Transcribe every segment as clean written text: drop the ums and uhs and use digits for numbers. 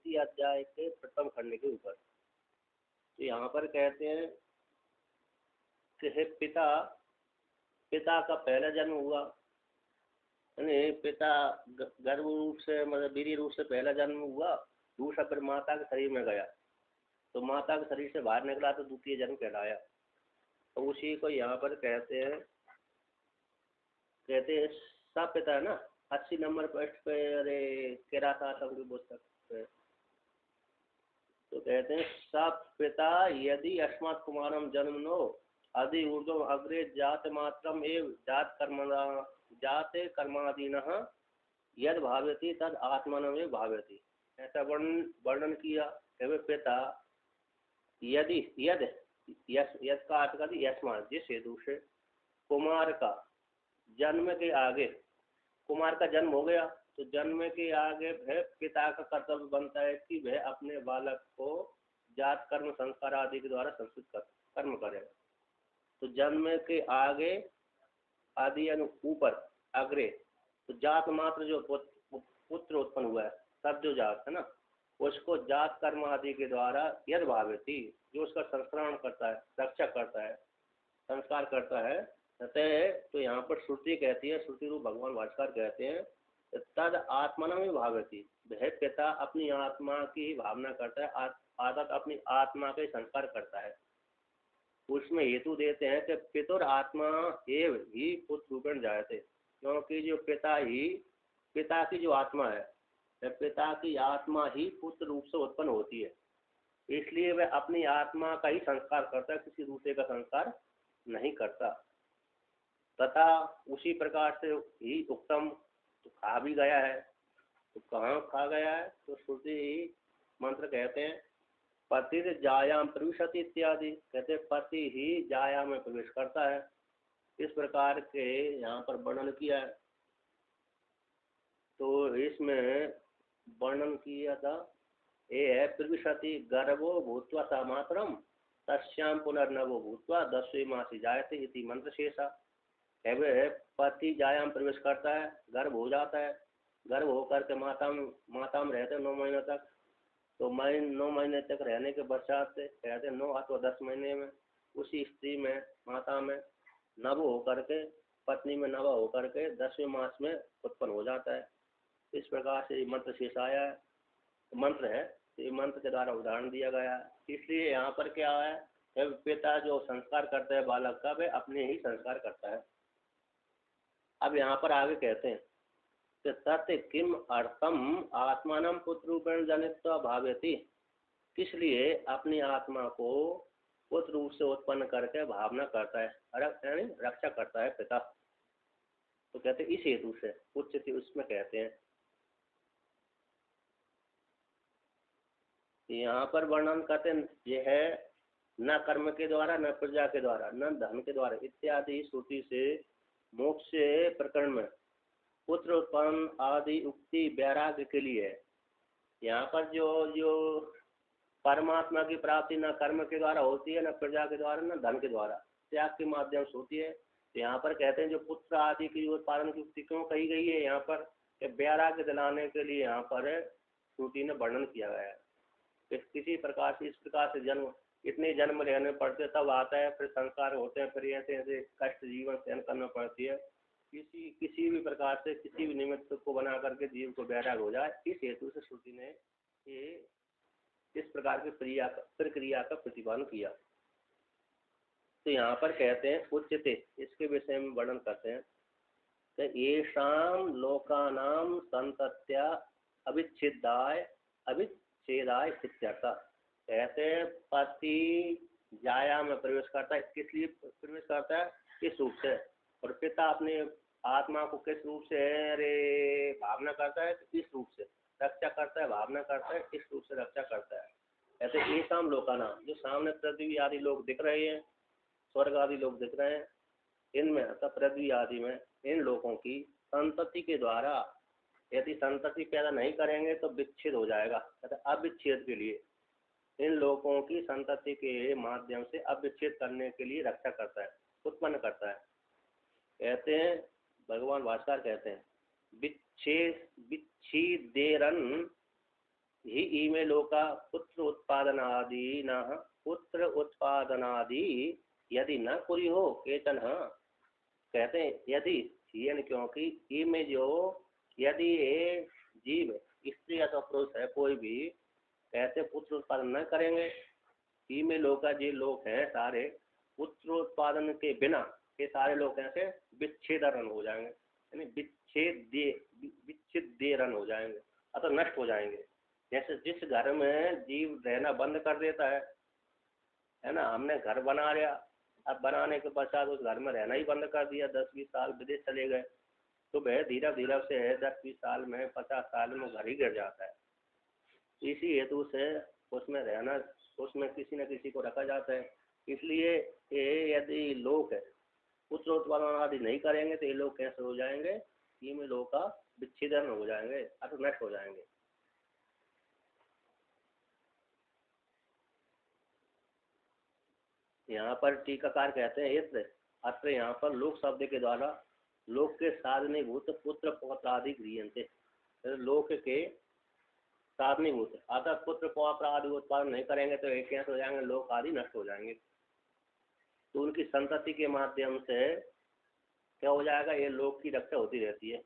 इसी अध्याय के प्रथम खंड के ऊपर। तो यहाँ पर कहते हैं कि हे पिता, पिता का पहला जन्म हुआ, यानी पिता गर्भ रूप से मतलब वीर्य रूप से पहला जन्म हुआ, दूसरा फिर माता के शरीर में गया, तो माता के शरीर से बाहर निकला तो द्वितीय जन्म कहलाया। तो उसी को यहाँ पर कहते हैं सब पिता है ना, 80 नंबर पृष्ठ पे, अरे किरातार्थ की पुस्तक पे। तो कहते हैं सब पिता यदि अस्मात् कुमारम जन्मनो आदि ऊर्ध्व अग्रे जात मात्रम एव जाते कर्मादीनः यद भावयति तद आत्मनमेव भावयति। ऐसा वर्णन किया कि वे पिता यदि यद यद का अर्थ कर यस्मात् जिस हेतु से कुमार का जन्म के आगे, कुमार का जन्म हो गया तो जन्म के आगे वह पिता का कर्तव्य बनता है कि वह अपने बालक को जात कर्म संस्कार आदि के द्वारा संस्कृत कर्म करेगा। तो जन्म के आगे आदि ऊपर अग्रे, तो जात मात्र जो पुत्र उत्पन्न हुआ है, सब जो जात है ना, उसको जात कर्म आदि के द्वारा यद भावयति, जो उसका संस्करण करता है, रक्षा करता है, संस्कार करता है। तो यहाँ पर श्रुति कहती है, श्रुति रूप भगवान भास्कर कहते हैं तद आत्मना में भावयति, वह पिता अपनी आत्मा की ही भावना करता है, आदत अपनी आत्मा के संस्कार करता है। उसमें हेतु देते हैं कि पितुर आत्मा एव ही पुत्र रूपेण जायते, क्योंकि जो पिता ही, पिता की जो आत्मा है, पिता की आत्मा ही पुत्र रूप से उत्पन्न होती है, इसलिए वह अपनी आत्मा का ही संस्कार करता है, किसी दूसरे का संस्कार नहीं करता। तथा उसी प्रकार से ही उत्तम तो खा भी गया है, तो कहाँ खा गया है, तो श्रुति मंत्र कहते हैं पति जायाम प्रविशति इत्यादि, कहते पति ही जाया में प्रवेश करता है, इस प्रकार के यहाँ पर वर्णन किया है। तो इसमें वर्णन किया था ये है प्रविशति गर्भो भूत्वा समात्रम तस्याम पुनर्नवो भूत्वा 10वें मासी जायते इति मंत्र शेषा। है पति जायाम प्रवेश करता है, गर्भ हो जाता है, गर्भ होकर के माता में रहते 9 महीने तक, तो 9 महीने तक रहने के पश्चात कहते 9 अथवा 10 महीने में उसी स्त्री में, माता में नव होकर के, पत्नी में नव होकर के 10वें मास में उत्पन्न हो जाता है। इस प्रकार से मंत्र शेष आया है, मंत्र है, ये मंत्र के द्वारा उदाहरण दिया गया है। इसलिए यहाँ पर क्या है, पिता जो संस्कार करता है बालक का, वह अपने ही संस्कार करता है। अब यहाँ पर आगे कहते हैं तत् किम अर्थम आत्मानं पुत्र रूपेण जनित्वा भावयति, किस लिए अपनी आत्मा को पुत्र रूप से उत्पन्न करके भावना करता है, यानी रक्षा करता है पिता। तो कहते हैं इस हेतु से उच्चते, उसमें कहते हैं यहाँ पर वर्णन करते हैं यह है न कर्म के द्वारा, न प्रजा के द्वारा, न धन के द्वारा इत्यादि श्रुति से मोक्ष प्रकरण में पुत्र उत्पन्न आदि उक्ति वैराग्य के लिए है। यहाँ पर जो परमात्मा की प्राप्ति न कर्म के द्वारा होती है, न प्रजा के द्वारा, न धन के द्वारा, त्याग के माध्यम से होती है। तो यहाँ पर कहते हैं जो पुत्र आदि की उत्पादन की उक्ति क्यों कही गई है, यहाँ पर वैराग्य दिलाने के लिए यहाँ पर श्रुति ने वर्णन किया गया है। किसी प्रकार से, इस प्रकार से जन्म, इतने जन्म लेने पड़ते तब आता है, फिर संस्कार होते हैं, फिर ऐसे ऐसे कष्ट जीवन सहन करना पड़ती है। किसी भी प्रकार से, किसी भी निमित्त को बना करके जीव को वैराग हो जाए, इस हेतु से श्रुति ने ये इस प्रकार की प्रक्रिया का प्रतिपादन किया। तो यहाँ पर कहते हैं उच्चते, इसके विषय में वर्णन करते हैं कि येषां लोकानां संतत्या अविच्छेदाय इत्यर्थ। कहते हैं पति जाया में प्रवेश करता है, किस लिए प्रवेश करता है, किस रूप से, और पिता अपने आत्मा को किस रूप से अरे भावना करता है, किस रूप से रक्षा करता है, भावना करता है, किस रूप से रक्षा करता है। कहते हैं येषां लोकानां, जो सामने पृथ्वी आदि लोग दिख रहे हैं, स्वर्ग आदि लोग दिख रहे हैं, इनमें अर्थात पृथ्वी आदि में इन लोगों की संतति के द्वारा, यदि संतति पैदा नहीं करेंगे तो विच्छेद हो जाएगा, कहते अविच्छेद के लिए, इन लोगों की संतति के माध्यम से अविच्छेद करने के लिए रक्षा करता है, उत्पन्न करता है। कहते हैं भगवान भास्कर कहते हैं विच्छेदेरन ही ईमे लोका पुत्र उत्पादनादि न पुत्र उत्पादनादि यदि न कुरी हो केतन। कहते हैं यदि ये क्योंकि ईमे जो यदि ये जीव स्त्री अथवा पुरुष है कोई भी कैसे पुत्र उत्पादन न करेंगे, ईमे लोका जो लोग हैं सारे पुत्र उत्पादन के बिना ये सारे लोग कैसे विच्छेदन हो जाएंगे, यानी विच्छेदन हो जाएंगे अथवा नष्ट हो जाएंगे। जैसे जिस घर में जीव रहना बंद कर देता है ना, हमने घर बना लिया, अब बनाने के पश्चात उस घर में रहना ही बंद कर दिया, 10-20 साल विदेश चले गए, तो वह धीरे धीरे से 10-20 साल में 50 साल में घर ही गिर जाता है। इसी हेतु से उसमें रहना, उसमें किसी न किसी को रखा जाता है। इसलिए ये यदि लोग पुत्र उत्पादन आदि नहीं करेंगे तो ये लोग कैसे हो जाएंगे, ये लोग का विच्छेदन हो जाएंगे अथवा नष्ट हो जाएंगे। यहाँ पर टीकाकार कहते हैं इत्र अत्र यहाँ पर लोक शब्द के द्वारा लोक के साधनीभूत पुत्र पौत्र आदि गृह्यन्ते, लोक के साधनीभूत अतः पुत्र पौत्र आदि उत्पादन नहीं करेंगे तो एक कैसे हो जाएंगे, लोक आदि नष्ट हो जाएंगे। तो उनकी संतति के माध्यम से क्या हो जाएगा, ये लोक की रक्षा होती रहती है।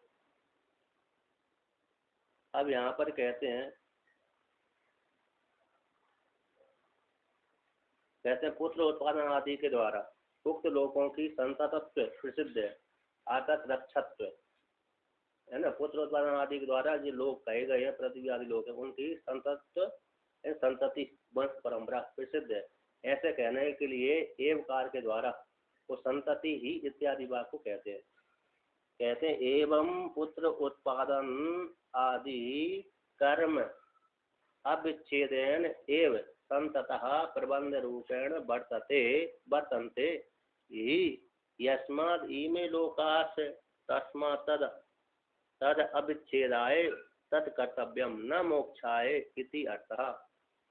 अब यहाँ पर कहते हैं पुत्र उत्पादन आदि के द्वारा उक्त लोकों की संततत्व प्रसिद्ध है, आतत रक्षत्व है ना। पुत्र उत्पादन आदि के द्वारा जो लोग कहे गए हैं पृथ्वी आदि लोग हैं उनकी संतति वंश परंपरा प्रसिद्ध है। ऐसे कहने के लिए एवकार के द्वारा वो संतति ही इत्यादि बात को कहते हैं। एवं पुत्र उत्पादन आदि कर्म अविच्छेदेन एव संततः प्रबंध रूपेण वर्तन्ते ही यस्माद् इमे लोकास तस्मात् तद अविच्छेदाय तत्कर्तव्यम न मोक्षाय इति अर्थः।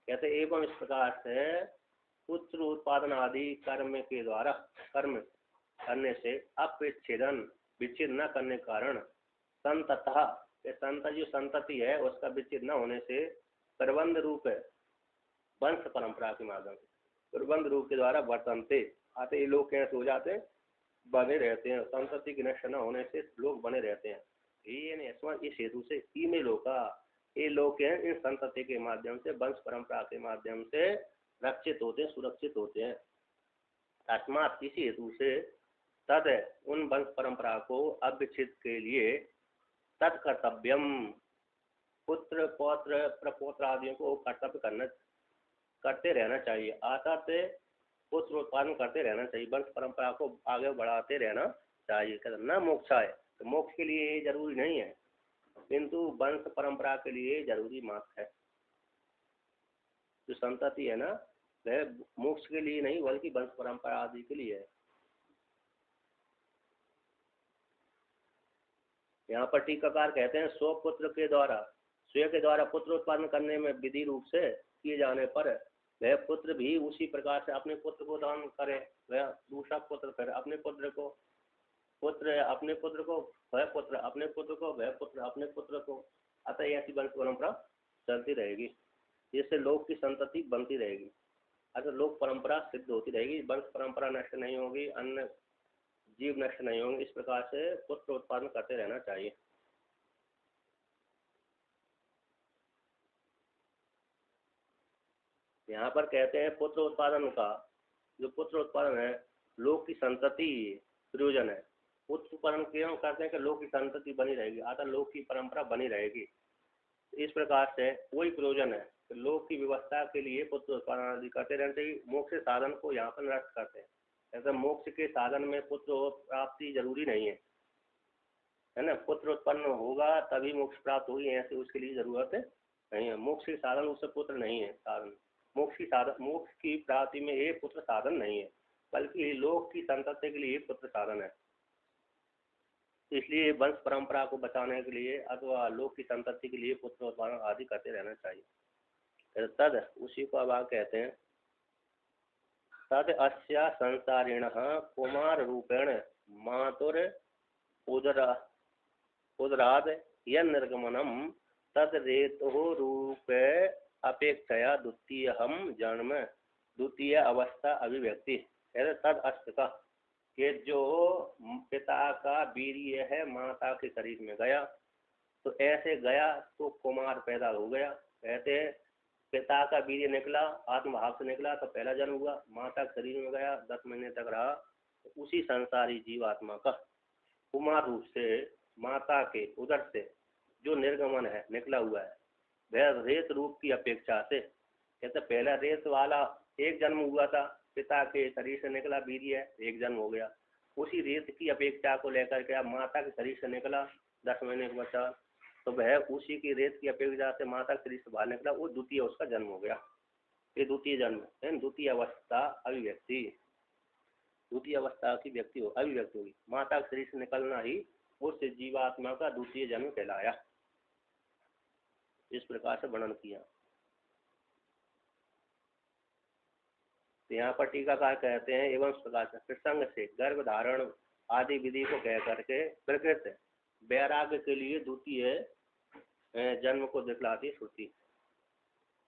कहते एवं इस प्रकार से पुत्र उत्पादन आदि कर्म के द्वारा कर्म करने से अविच्छेदन विच्छेद न करने के कारण संततः जो संतति है उसका विच्छेद न होने से प्रबंध रूप है वंश परंपरा के माध्यम से प्रबंध रूप के द्वारा वर्तनते आते ये लोग कैसे हो जाते हैं, बने रहते हैं। संतति के नष्ट न होने से लोग बने रहते हैं। इस हेतु से ईमे लोका ये लोग हैं इन संतति के माध्यम से वंश परंपरा के माध्यम से रक्षित होते हैं, सुरक्षित होते हैं। तस्मात् इसी हेतु से तद उन वंश परंपरा को अविच्छेद के लिए तत्कर्तव्यम पुत्र पौत्र प्रपौत्र आदियों को कर्तव्य करते रहना चाहिए। अर्थात पुत्र उत्पादन करते रहना चाहिए, वंश परंपरा को आगे बढ़ाते रहना चाहिए। न मोक्षा है तो मोक्ष के लिए ये जरूरी नहीं है, किंतु वंश परंपरा के लिए जरूरी मात्र है। जो संतति है ना वह मोक्ष के लिए नहीं बल्कि वंश परंपरा आदि के लिए है। यहाँ पर टीकाकार कहते हैं स्वपुत्र के द्वारा स्वयं के द्वारा पुत्र उत्पादन करने में विधि रूप से किए जाने पर वह पुत्र भी उसी प्रकार से अपने पुत्र को दान करे, वह दूसरा पुत्र फिर अपने पुत्र को, पुत्र अपने पुत्र को, वह पुत्र अपने पुत्र को, वह पुत्र अपने पुत्र को। अतः ऐसी वंश परंपरा चलती रहेगी, जिससे लोक की संतति बनती रहेगी। अतः लोक परंपरा सिद्ध होती रहेगी, वंश परंपरा नष्ट नहीं होगी, अन्य जीव नष्ट नहीं होंगे। इस प्रकार से पुत्र उत्पादन करते रहना चाहिए। यहाँ पर कहते हैं पुत्र उत्पादन का जो पुत्र उत्पादन है लोक की संतति प्रयोजन है। पुत्र उत्पादन क्यों करते हैं कि लोक की संतति बनी रहेगी, अतः लोक की परंपरा बनी रहेगी। इस प्रकार से वही प्रयोजन है तो लोक की व्यवस्था के लिए पुत्र उत्पादन आदि करते रहना चाहिए। मोक्ष साधन को यहाँ पर नष्ट करते हैं, ऐसा मोक्ष के साधन में पुत्र प्राप्ति जरूरी नहीं है ना। पुत्र उत्पन्न होगा तभी मोक्ष प्राप्त होगी, ऐसे उसके लिए जरूरत नहीं है। मोक्ष के साधन उससे पुत्र नहीं है साधन। मोक्ष की प्राप्ति में ये पुत्र साधन नहीं है, बल्कि लोक की संतति के लिए पुत्र साधन है। इसलिए वंश परंपरा को बचाने के लिए अथवा लोक की संतति के लिए पुत्र उत्पादन आदि करते रहना चाहिए। तद उसी को अब कहते हैं तद अस्या संसारिण कुमार रूपेण मातुर उदराद यन निर्गमनम तद रेतो रूप अपेक्षया द्वितीय हम जन्म द्वितीय अवस्था अभिव्यक्ति। तद अस्त का कि जो पिता का वीर्य है माता के शरीर में गया, तो ऐसे गया तो कुमार पैदा हो गया। कहते पिता का वीर्य निकला, आत्मभाव से निकला तो पहला जन्म हुआ, माता के शरीर में गया, 10 महीने तक रहा, तो उसी संसारी जीवात्मा का कुमार रूप से माता के उदर से जो निर्गमन है निकला हुआ है, वह रेत रूप की अपेक्षा से। कहते पहला रेत वाला एक जन्म हुआ था, पिता के शरीर से निकला वीर्य, एक जन्म हो गया। उसी रेत की अपेक्षा को लेकर के अब माता के शरीर से निकला 10 महीने का बच्चा, तो वह उसी की रेत की अपेक्षा से माता के शरीर से बाहर निकला, वो द्वितीय उसका जन्म हो गया। ये द्वितीय जन्म है, द्वितीय अवस्था अभिव्यक्ति, द्वितीय अवस्था की व्यक्ति हो अभिव्यक्ति होगी। माता के शरीर से निकलना ही उस जीवात्मा का द्वितीय जन्म कहलाया। इस प्रकार से वर्णन किया। तो यहाँ पर टीकाकार कहते हैं एवं प्रकार से प्रसंग से गर्भ धारण आदि विधि को कह करके प्रकृत वैराग्य के लिए द्वितीय जन्म को दिखलाती है श्रुति।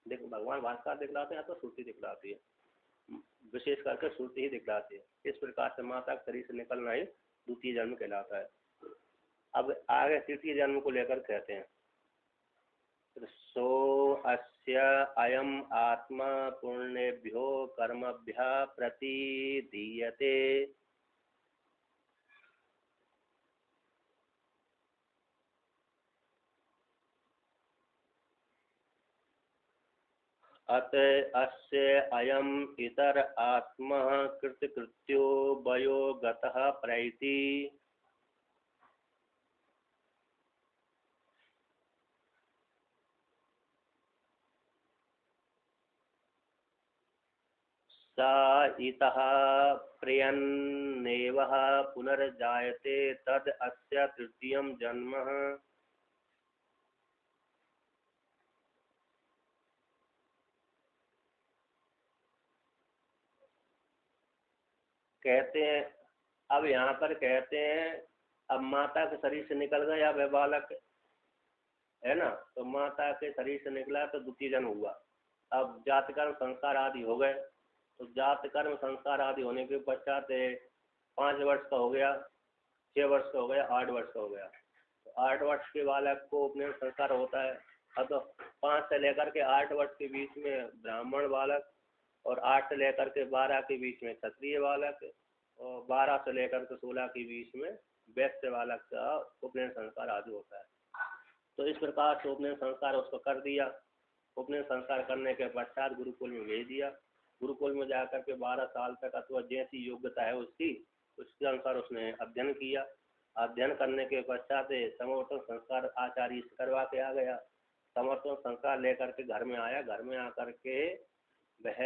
देखो भगवान भास्कर दिखलाते हैं तो श्रुति दिखलाती है, विशेष करके श्रुति ही दिखलाती है। इस प्रकार से माता के शरीर से निकलना ही द्वितीय जन्म कहलाता है। अब आगे तृतीय जन्म को लेकर कहते हैं सो अस्य अयम आत्मा पुण्येभ्यो कर्मभ्यः प्रतिदीयते। अत अस्य अयम इतर आत्मा कृतकृत्यो वयो गतः प्रैति। सा इतः प्रियन्नेवः पुनर्जायते तद अस्य तृतीयं जन्म। कहते हैं अब यहाँ पर कहते हैं अब माता के शरीर से निकल गया वह बालक है ना, तो माता के शरीर से निकला तो द्वितीय जन्म हुआ। अब जात कर्म संस्कार आदि हो गए, तो जात कर्म संस्कार आदि होने के पश्चात 5 वर्ष का हो गया, 6 वर्ष का हो गया, 8 वर्ष का हो गया, तो 8 वर्ष के बालक को उपनयन संस्कार होता है। अब तो 5 से लेकर के 8 वर्ष के बीच में ब्राह्मण बालक, और 8 से लेकर के 12 के बीच में क्षत्रिय बालक, और 12 से लेकर के 16 के बीच में वैश्य बालक का उपनयन संस्कार आदि होता है। तो इस प्रकार से उपनयन संस्कार उसको कर दिया। उपनयन संस्कार करने के पश्चात गुरुकुल में भेज दिया। गुरुकुल में जाकर के 12 साल तक अथवा जैसी योग्यता है उसके अनुसार उसने अध्ययन किया। अध्ययन करने के पश्चात समर्पण संस्कार आचार्य से करवा के आ गया। समर्पण संस्कार लेकर के घर में आया। घर में आकर के वह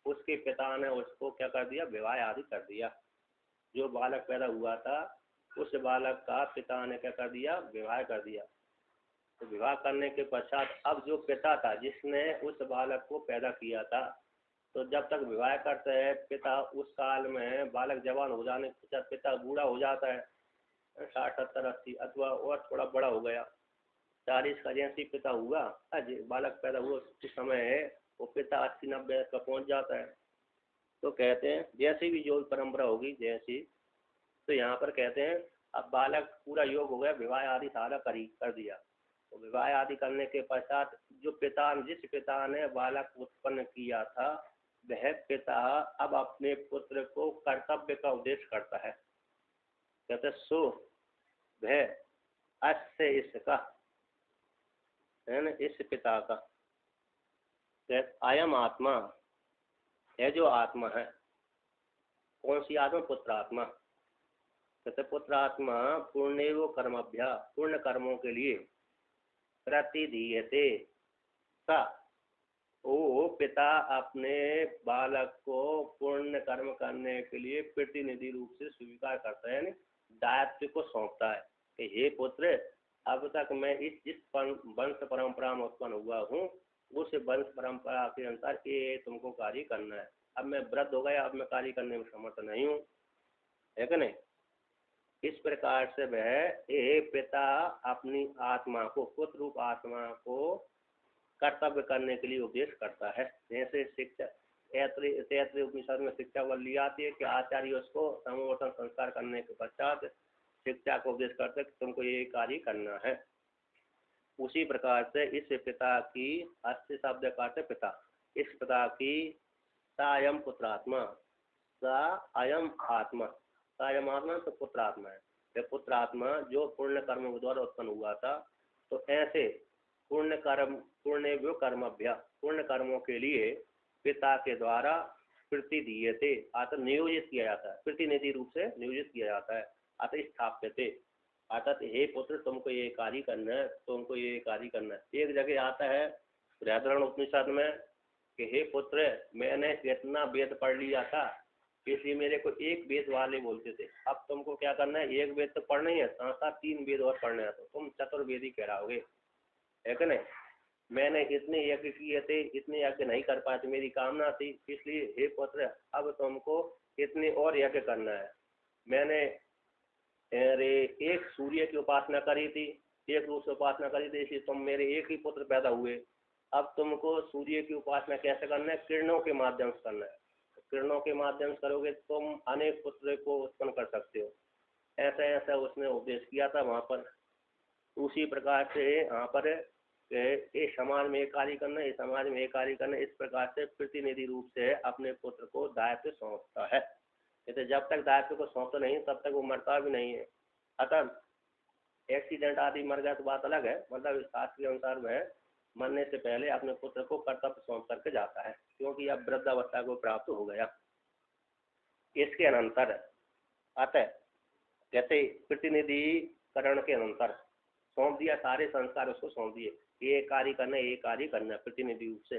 उसके पिता ने उसको क्या कर दिया, विवाह आदि कर दिया। जो बालक पैदा हुआ था उस बालक का पिता ने क्या कर दिया, विवाह कर दिया। तो विवाह करने के पश्चात अब जो पिता था जिसने उस बालक को पैदा किया था, तो जब तक विवाह करते हैं पिता, उस काल में बालक जवान हो जाने के पश्चात पिता बूढ़ा हो जाता है, 60, 70, 80 अथवा और थोड़ा बड़ा हो गया, 40 का जैसे पिता हुआ, बालक पैदा हुआ उस समय वो पिता 80-90 का पहुंच जाता है। तो कहते हैं जैसी भी जो परंपरा होगी जैसी, तो यहाँ पर कहते हैं अब बालक पूरा योग हो गया, विवाह आदि सारा कर दिया। तो विवाह आदि करने के पश्चात जो जिस पिता ने बालक उत्पन्न किया था वह पिता अब अपने पुत्र को कर्तव्य का उपदेश करता है। कहते सो वह अस्य इसका है ना, इस पिता का अयम आत्मा है, जो आत्मा है, कौन सी आत्मा, पुत्र आत्मा। कहते पुत्र आत्मा पूर्णेव कर्मभ्या, पूर्ण कर्मों के लिए प्रतिदीयते सा, वो पिता अपने बालक को पूर्ण कर्म करने के लिए प्रतिनिधि रूप से स्वीकार करता है, यानी दायित्व को सौंपता है कि हे पुत्र, अब तक मैं जिस वंश परंपरा में उत्पन्न हुआ हूँ उस वंश परंपरा के अनुसार ये तुमको कार्य करना है। अब मैं वृद्ध हो गया, अब मैं कार्य करने में समर्थ नहीं हूँ, है कि नहीं। इस प्रकार से वह ये पिता अपनी आत्मा को, पुत्र रूप आत्मा को कर्तव्य करने के लिए उपदेश करता है। जैसे शिक्षा तैतृय उपनिषद में शिक्षा वल्ली आती है कि आचार्य उसको समवर्तन संस्कार करने के पश्चात शिक्षा को उपदेश करते कि तुमको ये कार्य करना है। उसी प्रकार से इस पिता की, अस्य शब्द का अर्थ पिता, इस पिता की सायम पुत्रात्मा, सा अयम आत्मा, सायम आत्मा तो पुत्रात्मा है। यह पुत्रात्मा जो पुण्य कर्मों के द्वारा उत्पन्न हुआ था, तो ऐसे पुण्य कर्मों के लिए पिता के द्वारा प्रति दिए थे, अतः नियोजित किया जाता है, प्रतिनिधि रूप से नियोजित किया जाता है, अतः स्थाप्य थे। अर्थात हे पुत्र तुमको ये कार्य करना है, तुमको ये कार्य करना है। एक जगह आता है बृहदारण्यक उपनिषद में कि हे पुत्र मैंने इतना वेद पढ़ लिया था, इसलिए मेरे को एक वेद वाले बोलते थे, अब तुमको क्या करना है, एक वेद तो पढ़ना ही है, साथ साथ 3 वेद और पढ़ना है, तो तुम चतुर्वेदी कहलाओगे, है कि नहीं। मैंने इतने यज्ञ किए थे, इतने यज्ञ नहीं कर पाए थे, मेरी कामना थी, इसलिए हे पुत्र अब तुमको इतने और यज्ञ करना है। मैंने एक सूर्य की उपासना करी थी, एक रूप से उपासना करी थी, इसलिए तुम मेरे एक ही पुत्र पैदा हुए। अब तुमको सूर्य की उपासना कैसे करना है, किरणों के माध्यम से करना है। किरणों के माध्यम से करोगे तुम अनेक पुत्र को उत्पन्न कर सकते हो। ऐसा ऐसा उसने उपदेश किया था वहाँ पर। उसी प्रकार से यहाँ पर ये समाज में एक कार्य करना, ये समाज में एक कार्य करना, इस प्रकार से प्रतिनिधि रूप से अपने पुत्र को दायित्व सौंपता है। तो जब तक दायित्व को सौंपता नहीं तब तक वो मरता भी नहीं है। अतः एक्सीडेंट आदि मर गया तो बात अलग है, मतलब शास्त्र के अनुसार वह मरने से पहले अपने पुत्र को कर्तव्य सौंप करके जाता है, क्योंकि अब वृद्धावस्था को प्राप्त हो गया। इसके अनंतर अतः कहते प्रतिनिधिकरण के अनंतर सौंप दिया, सारे संस्कार उसको सौंप दिए, ये कार्य करना, ये कार्य करना प्रतिनिधि रूप से।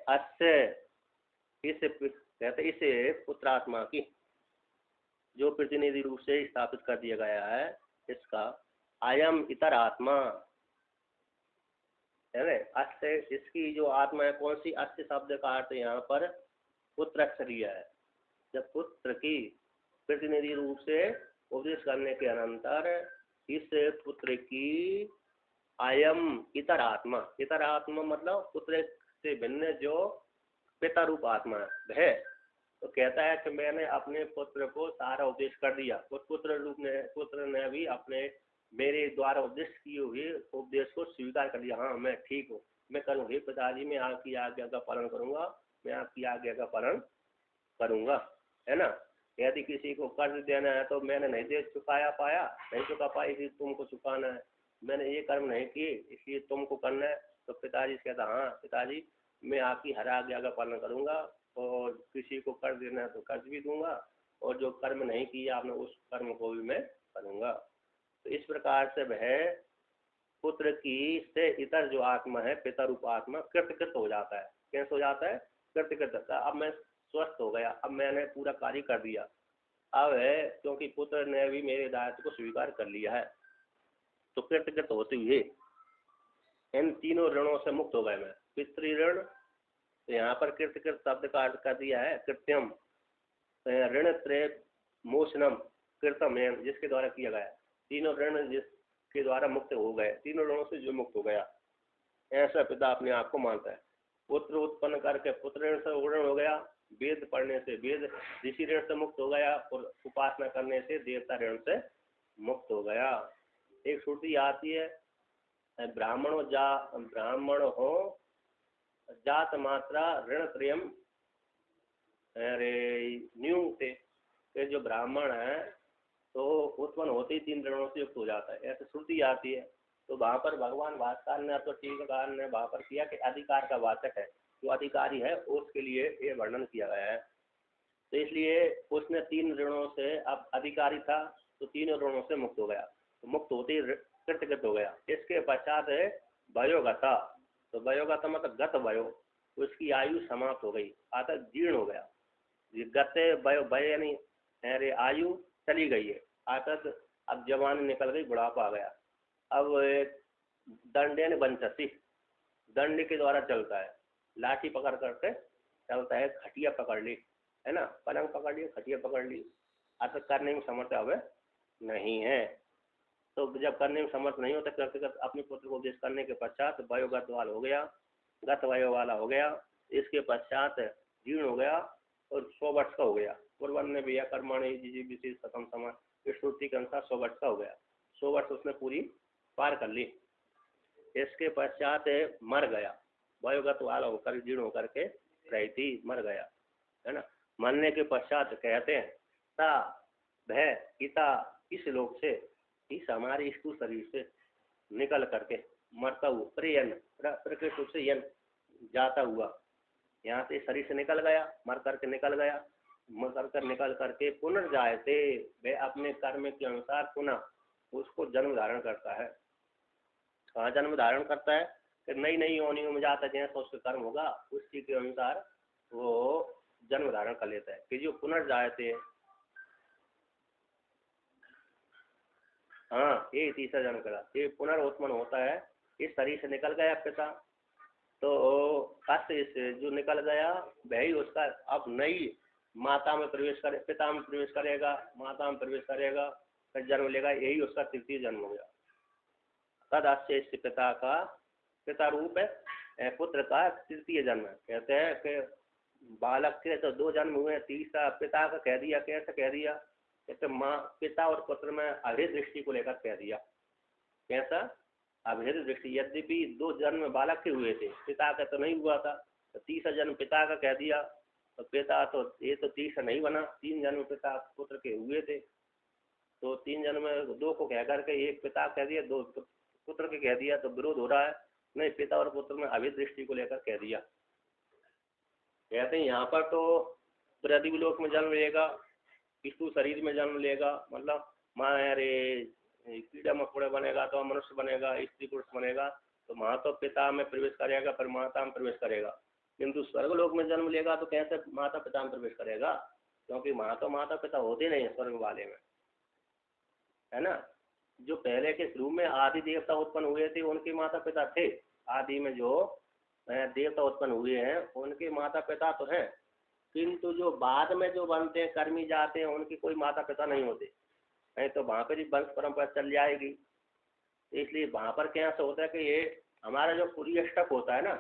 अस्य इसे पुत्रात्मा की जो प्रतिनिधि रूप से स्थापित कर दिया गया है, इसका अयम इतर आत्मा है ना। अस्य इसकी जो आत्मा है, कौन सी, अस्य शब्द का अर्थ यहाँ पर पुत्र अक्षरीय है। जब पुत्र की प्रतिनिधि रूप से उपदेश करने के अनंतर इस पुत्र की अयम इतर आत्मा, इतर आत्मा मतलब पुत्र से भिन्न जो पिता रूप आत्मा है, तो कहता है कि मैंने अपने पुत्र को सारा उपदेश कर दिया, उस पुत्र ने भी अपने मेरे द्वारा उपदेश किए हुए उपदेश को स्वीकार कर लिया। हाँ मैं ठीक हूँ, मैं करूँ, हे पिताजी मैं आपकी आज्ञा का पालन करूंगा, मैं आपकी आज्ञा का पालन करूंगा, है ना। यदि किसी को कर्ज देना है तो मैंने नहीं दे चुका पाया, इसलिए तुमको चुकाना है, मैंने ये कर्म नहीं किए इसलिए तुमको करना है। तो पिताजी से कहता हाँ पिताजी मैं आपकी हर आज्ञा का पालन करूंगा, और किसी को कर्ज देना है तो कर्ज भी दूंगा, और जो कर्म नहीं किया आपने उस कर्म को भी मैं करूंगा। तो इस प्रकार से वह पुत्र की से इतर जो आत्मा है, पिता रूप आत्मा कृतकृत हो जाता है। कैसे हो जाता है, कृतकृत। अब मैं स्वस्थ हो गया, अब मैंने पूरा कार्य कर दिया, अब है क्योंकि पुत्र ने भी मेरे दायित्व को स्वीकार कर लिया है, तो कृतकृत होते हुए इन तीनों ऋणों से मुक्त हो गए मैं। पितृऋण, तो यहाँ पर कृतकृत शब्द का अर्थ कर दिया है कृत्यम, ऋण त्रय मोचनम कृतम, जिसके द्वारा किया गया, तीनों ऋण जिसके द्वारा मुक्त हो गए, तीनों ऋणों से जो मुक्त हो गया, ऐसा पिता अपने आप को मानता है। पुत्र उत्पन्न करके पुत्र ऋण से ऋण हो गया, वेद पढ़ने से वेद ऋषि ऋण से मुक्त हो गया, और उपासना करने से देवता ऋण से मुक्त हो गया। एक श्रुति आती है, ब्राह्मण हो जात मात्रा ऋण त्रयम न्यू थे, जो ब्राह्मण है तो उत्पन्न होते ही 3 ऋणों से युक्त हो जाता है, ऐसे श्रुति आती है। तो वहाँ पर भगवान भास्कर ने तो टीकाकार ने वहाँ पर किया कि अधिकार का वाचक है, जो अधिकारी है उसके लिए ये वर्णन किया गया है। तो इसलिए उसने 3 ऋणों से, अब अधिकारी था तो 3 ऋणों से मुक्त हो गया, तो मुक्त होते ही कृतकृत हो गया। इसके पश्चात है वयोगता, तो वयोगता मतलब गत वयो, उसकी आयु समाप्त हो गई, अतः जीर्ण हो गया। गते वय यानी अरे आयु चली गई है, अतः अब जवानी निकल गई, बुढ़ापा आ गया। अब दंडेन बंचसी, दंड के द्वारा चलता है, लाठी पकड़ करके चलता है, खटिया पकड़ ली है ना, पलंग पकड़ ली, खटिया पकड़ ली, अतः करने में समर्थ अब नहीं है। तो जब करने में समर्थ नहीं होता, करते करते अपने पुत्र को उपदेश करने के पश्चात वायुगत वाला हो गया, गत वायु वाला हो गया, इसके पश्चात जीर्ण हो गया और 100 वर्ष का हो गया। पूर्वन ने भैया कर्मणि जी विशेष खत्म समय श्रुति के अनुसार 100 वर्ष का हो गया। 100 वर्ष उसने पूरी पार कर ली। इसके पश्चात मर गया, वायुगत वाला होकर जीर्ण होकर के रहती मर गया, है ना। मरने के पश्चात कहते हैं ता भय पिता इस लोक से, इस हमारे स्थूल शरीर से निकल करके मरता हुआ प्रियन प्रकृति रूप से यन जाता हुआ यहाँ से शरीर से निकल गया, मर करके निकल गया, मर कर निकल करके पुनर्जायते वे अपने कर्म के अनुसार पुनः उसको जन्म धारण करता है। कहाँ जन्म धारण करता है कि नई नई योनियों में जाता है, जैसा उसका कर्म होगा उसी के अनुसार वो जन्म धारण कर लेता है। कि जो पुनर्जायते, हाँ ये तीसरा जन्म करा, ये पुनर्उत्पन्न होता है। इस शरीर से निकल गया पिता, तो कष्ट से जो निकल गया वही उसका अब नई माता में प्रवेश करे, पिता में प्रवेश करेगा, माता में प्रवेश करेगा, फिर जन्म लेगा, यही उसका तृतीय जन्म हो गया। तद अस्य पिता का, पिता रूप है पुत्र का तृतीय जन्म। कहते हैं कि बालक के तो 2 जन्म हुए, तीसरा पिता का कह दिया। कैसे कह दिया? कहते माँ पिता और पुत्र में अभेद दृष्टि को लेकर कह दिया। कैसा अभेद दृष्टि? यद्यपि 2 जन्म बालक के हुए थे, पिता का तो नहीं हुआ था, तो तीसरा जन्म पिता का कह दिया। तो पिता तो ये तो तीसरा नहीं बना, 3 जन्म पिता पुत्र के हुए थे, तो 3 जन्म में 2 को कह करके एक पिता कह दिया, 2 पुत्र के कह दिया, तो विरोध हो रहा है। नहीं, पिता और पुत्र में अभेद दृष्टि को लेकर कह दिया। कहते हैं यहाँ पर तो पृथ्वी लोक में जन्म लेगा, स्थूल शरीर में जन्म लेगा, मतलब माँ अरे कीड़ा मकोड़ा बनेगा तो मनुष्य बनेगा, स्त्री पुरुष बनेगा, तो माँ तो पिता में प्रवेश करेगा, फिर माता में प्रवेश करेगा। किंतु स्वर्ग लोक में जन्म लेगा तो कैसे माता पिता में प्रवेश करेगा? क्योंकि माँ तो माता पिता होते नहीं है स्वर्ग वाले में, है ना। जो पहले के शुरू में आदि देवता उत्पन्न हुए थे उनके माता पिता थे, आदि में जो देवता उत्पन्न हुए हैं उनके माता पिता तो हैं, किंतु जो बाद में जो बनते हैं कर्मी जाते हैं उनके कोई माता पिता नहीं होते, नहीं तो वहाँ पर ही वंश परंपरा चल जाएगी। इसलिए वहाँ पर क्या होता है कि ये हमारा जो पुरी अष्टक होता है ना,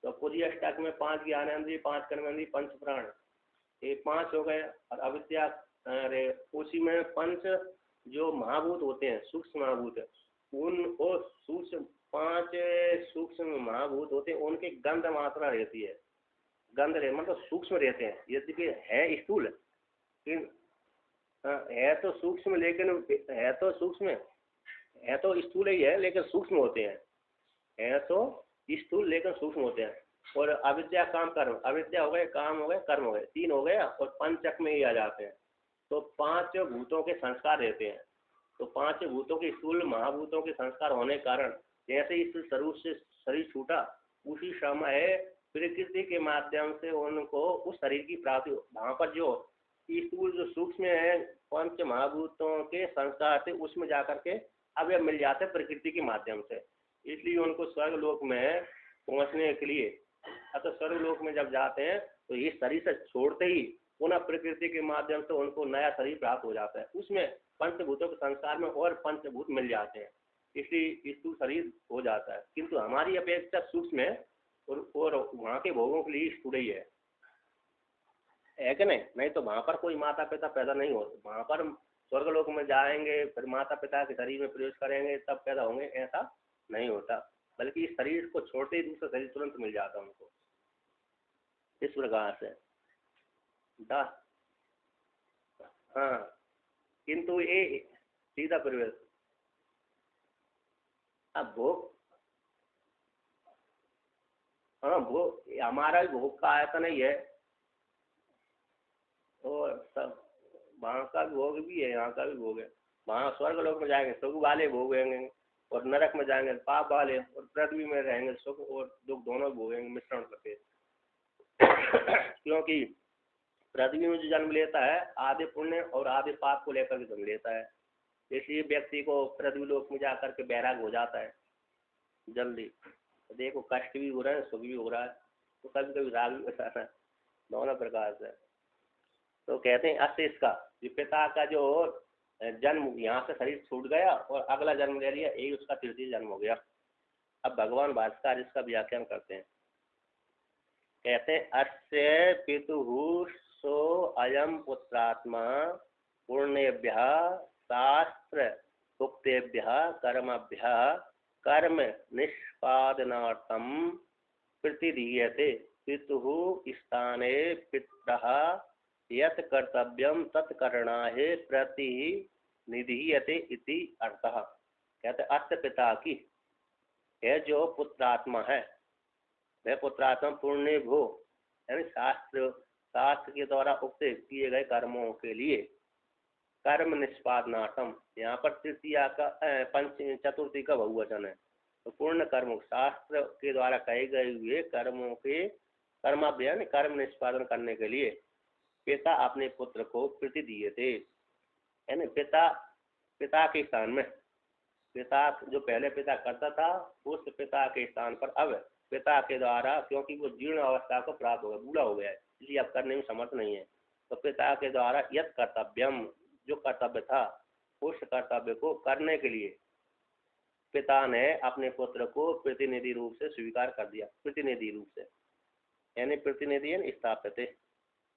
तो पुरी अष्टक में 5 ज्ञानेंद्रिय, 5 कर्मेंद्रिय, 5 प्राण, ये 5 हो गए। और अविद्या अरे उसी में 5 जो महाभूत होते हैं, सूक्ष्म महाभूत, उन वो सूक्ष्म 5 सूक्ष्म महाभूत होते हैं, उनकी गंध मात्रा रहती है, गंध रहे मतलब सूक्ष्म रहते हैं। यद्यपि है स्थूल, है तो सूक्ष्म, लेकिन है तो सूक्ष्म, है तो स्थूल ही है लेकिन सूक्ष्म होते हैं, है तो स्थूल लेकिन सूक्ष्म होते हैं। और अविद्या काम कर्म, अविद्या हो गए, काम हो गए, कर्म हो गए, 3 हो गया, और पंचक में ही आ जाते हैं। तो 5 भूतों के संस्कार रहते हैं, तो 5 भूतों के स्थूल महाभूतों के संस्कार होने के कारण जैसे इस स्वरूप से शरीर छूटा, उसी समय प्रकृति के माध्यम से उनको उस शरीर की प्राप्ति। वहाँ पर जो स्थूल जो सूक्ष्म है 5 महाभूतों के संस्कार थे, उसमें जाकर के अवयव मिल जाते प्रकृति के माध्यम से, इसलिए उनको स्वर्ग लोक में पहुँचने के लिए, अतः स्वर्ग लोक में जब जाते हैं तो ये शरीर से छोड़ते ही पुनः प्रकृति के माध्यम से उनको नया शरीर प्राप्त हो जाता है, उसमें पंचभूतों के संस्कार में और पंचभूत मिल जाते हैं, इसलिए स्थूल शरीर हो जाता है। किंतु हमारी अपेक्षा सूक्ष्म है और वहाँ के भोगों के लिए स्थूल ही है कि नहीं? नहीं तो वहाँ पर कोई माता पिता पैदा नहीं होते, वहाँ पर स्वर्ग लोक में जाएंगे फिर माता पिता के शरीर में प्रवेश करेंगे तब पैदा होंगे, ऐसा नहीं होता, बल्कि इस शरीर को छोड़ते ही दूसरा शरीर तुरंत मिल जाता है उनको, इस प्रकार से। हाँ, किंतु ये सीधा प्रवेश, अब भोग, हाँ भोग हमारा भी भोग का आयतन ही है, और सब वहाँ का भी भोग भी है, यहाँ का भी भोग है। वहाँ स्वर्ग लोक में जाएंगे सुख वाले भोगेंगे, और नरक में जाएंगे पाप वाले, और पृथ्वी में रहेंगे सुख और दुख दोनों भोगेंगे मिश्रण करके। क्योंकि पृथ्वी में जो जन्म लेता है आधे पुण्य और आधे पाप को लेकर के जन्म लेता है, इसलिए व्यक्ति को पृथ्वी लोक में जाकर के बैराग हो जाता है जल्दी। तो देखो कष्ट भी हो रहा है, सुख भी हो रहा है, तो कभी कभी राग भी हो जाता है, दोनों प्रकार से। तो कहते हैं अस्य इसका, जो पिता का जो जन्म, यहाँ से शरीर छूट गया और अगला जन्म ले लिया, यही उसका तृतीय जन्म हो गया। अब भगवान भास्कर इसका व्याख्यान करते हैं, कहते हैं अस्य पितुः सो अयम पुत्रात्मा पुण्येभ्यः शास्त्र उक्तेभ्यः कर्मभ्यः कर्म निष्पादनार्थम प्रतिदीयते। पितुः स्थाने पितरः यत् कर्तव्यम तत्करणाय प्रतिनिधीयते इति अर्थः। कहते अस्य पिता की है जो पुत्रात्मा है, वह पुत्रात्मा पुण्य भो, यानी शास्त्र के द्वारा उक्त किए गए कर्मों के लिए कर्म निष्पादनार्थम, यहाँ पर तृतीया का पंचमी चतुर्थी का बहुवचन है, तो पूर्ण कर्म शास्त्र के द्वारा कहे गए हुए कर्मों के कर्माभ्यान कर्म निष्पादन करने के लिए पिता अपने पुत्र को प्रति दिए थे। यानी पिता के स्थान में, पिता जो पहले पिता करता था उस पिता के स्थान पर अब पिता के द्वारा, क्योंकि वो जीर्ण अवस्था को प्राप्त हो गया, बूढ़ा हो गया है, इसलिए अब करने में समर्थ नहीं है, तो पिता के द्वारा यत् कर्तव्यम, जो कर्तव्य था उस कर्तव्य को करने के लिए पिता ने अपने पुत्र को प्रतिनिधि रूप से स्वीकार कर दिया। प्रतिनिधि रूप से यानी प्रतिनिधि स्थापित,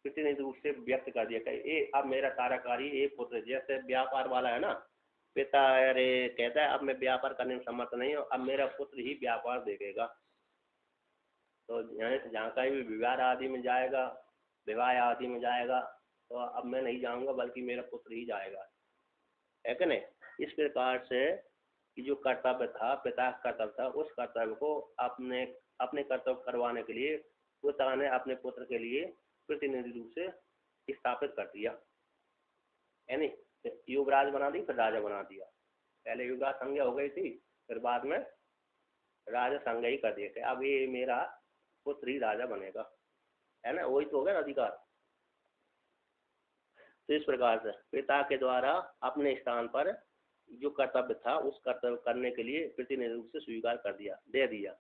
प्रतिनिधि रूप से व्यक्त कर दिया कि ये अब मेरा सारा कार्य ये पुत्र, जैसे व्यापार वाला है ना, पिता अरे कहता है अब मैं व्यापार करने में समर्थ नहीं हूँ, अब मेरा पुत्र ही व्यापार देखेगा। तो जहाँ कहीं भी विवाह आदि में जाएगा, विवाह आदि में जाएगा, तो अब मैं नहीं जाऊँगा बल्कि मेरा पुत्र ही जाएगा, है कि नहीं। इस प्रकार से कि जो कर्तव्य था, पिता का कर्तव्य था, उस कर्तव्य को अपने कर्तव्य करवाने के लिए पिता ने अपने पुत्र के लिए प्रतिनिधि रूप से स्थापित कर दिया, यानी युवराज बना दी, फिर राजा बना दिया। पहले युवराज संज्ञा हो गई थी, फिर बाद में राजा संज्ञा ही कर दिया कि अब ये मेरा पुत्र ही राजा बनेगा, है ना, वही तो हो गया अधिकार। तो इस प्रकार से पिता के द्वारा अपने स्थान पर जो कर्तव्य था उस कर्तव्य करने के लिए प्रतिनिधि रूप से स्वीकार कर दिया, दे दिया।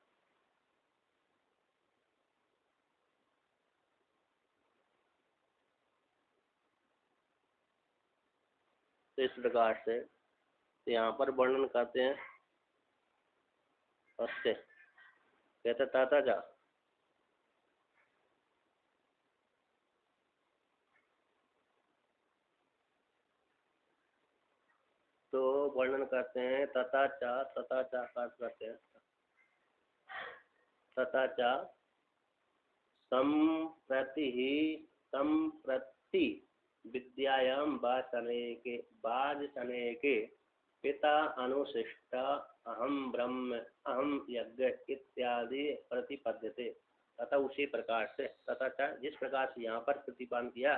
तो इस प्रकार से यहाँ पर वर्णन करते हैं। अस्य कहते ताता जा, तो वर्णन करते हैं तथा चा पाठ करते हैं। तथा चा संप्रति विद्यायाम बाज सने के पिता अनुशिष्ट अहम ब्रह्म अहम यज्ञ इत्यादि प्रतिपद्यते। तथा उसी प्रकार से तथा जिस प्रकार से यहाँ पर प्रतिपादन किया,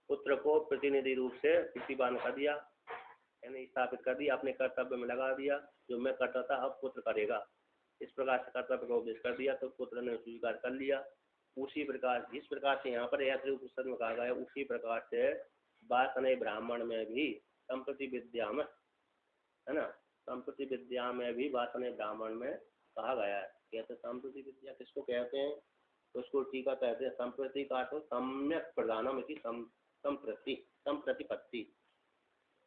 पुत्र को प्रतिनिधि रूप से प्रतिपादन कर दिया, यानी स्थापित कर दिया, अपने कर्तव्य में लगा दिया, जो मैं करता था अब पुत्र करेगा, इस प्रकार से कर्तव्य का उपदेश कर दिया, तो पुत्र ने स्वीकार कर लिया। उसी प्रकार जिस प्रकार से यहाँ पर उपनिषद में कहा गया, उसी प्रकार से वासने ब्राह्मण में भी संप्रति विद्या में, है ना, संप्रति विद्या में भी वासने ब्राह्मण में कहा गया है। कहते संप्रति विद्या किसको कहते हैं, तो उसको टीका कहते हैं संप्रति का तो सम्यक प्रधानम इति संप्रतिपत्ति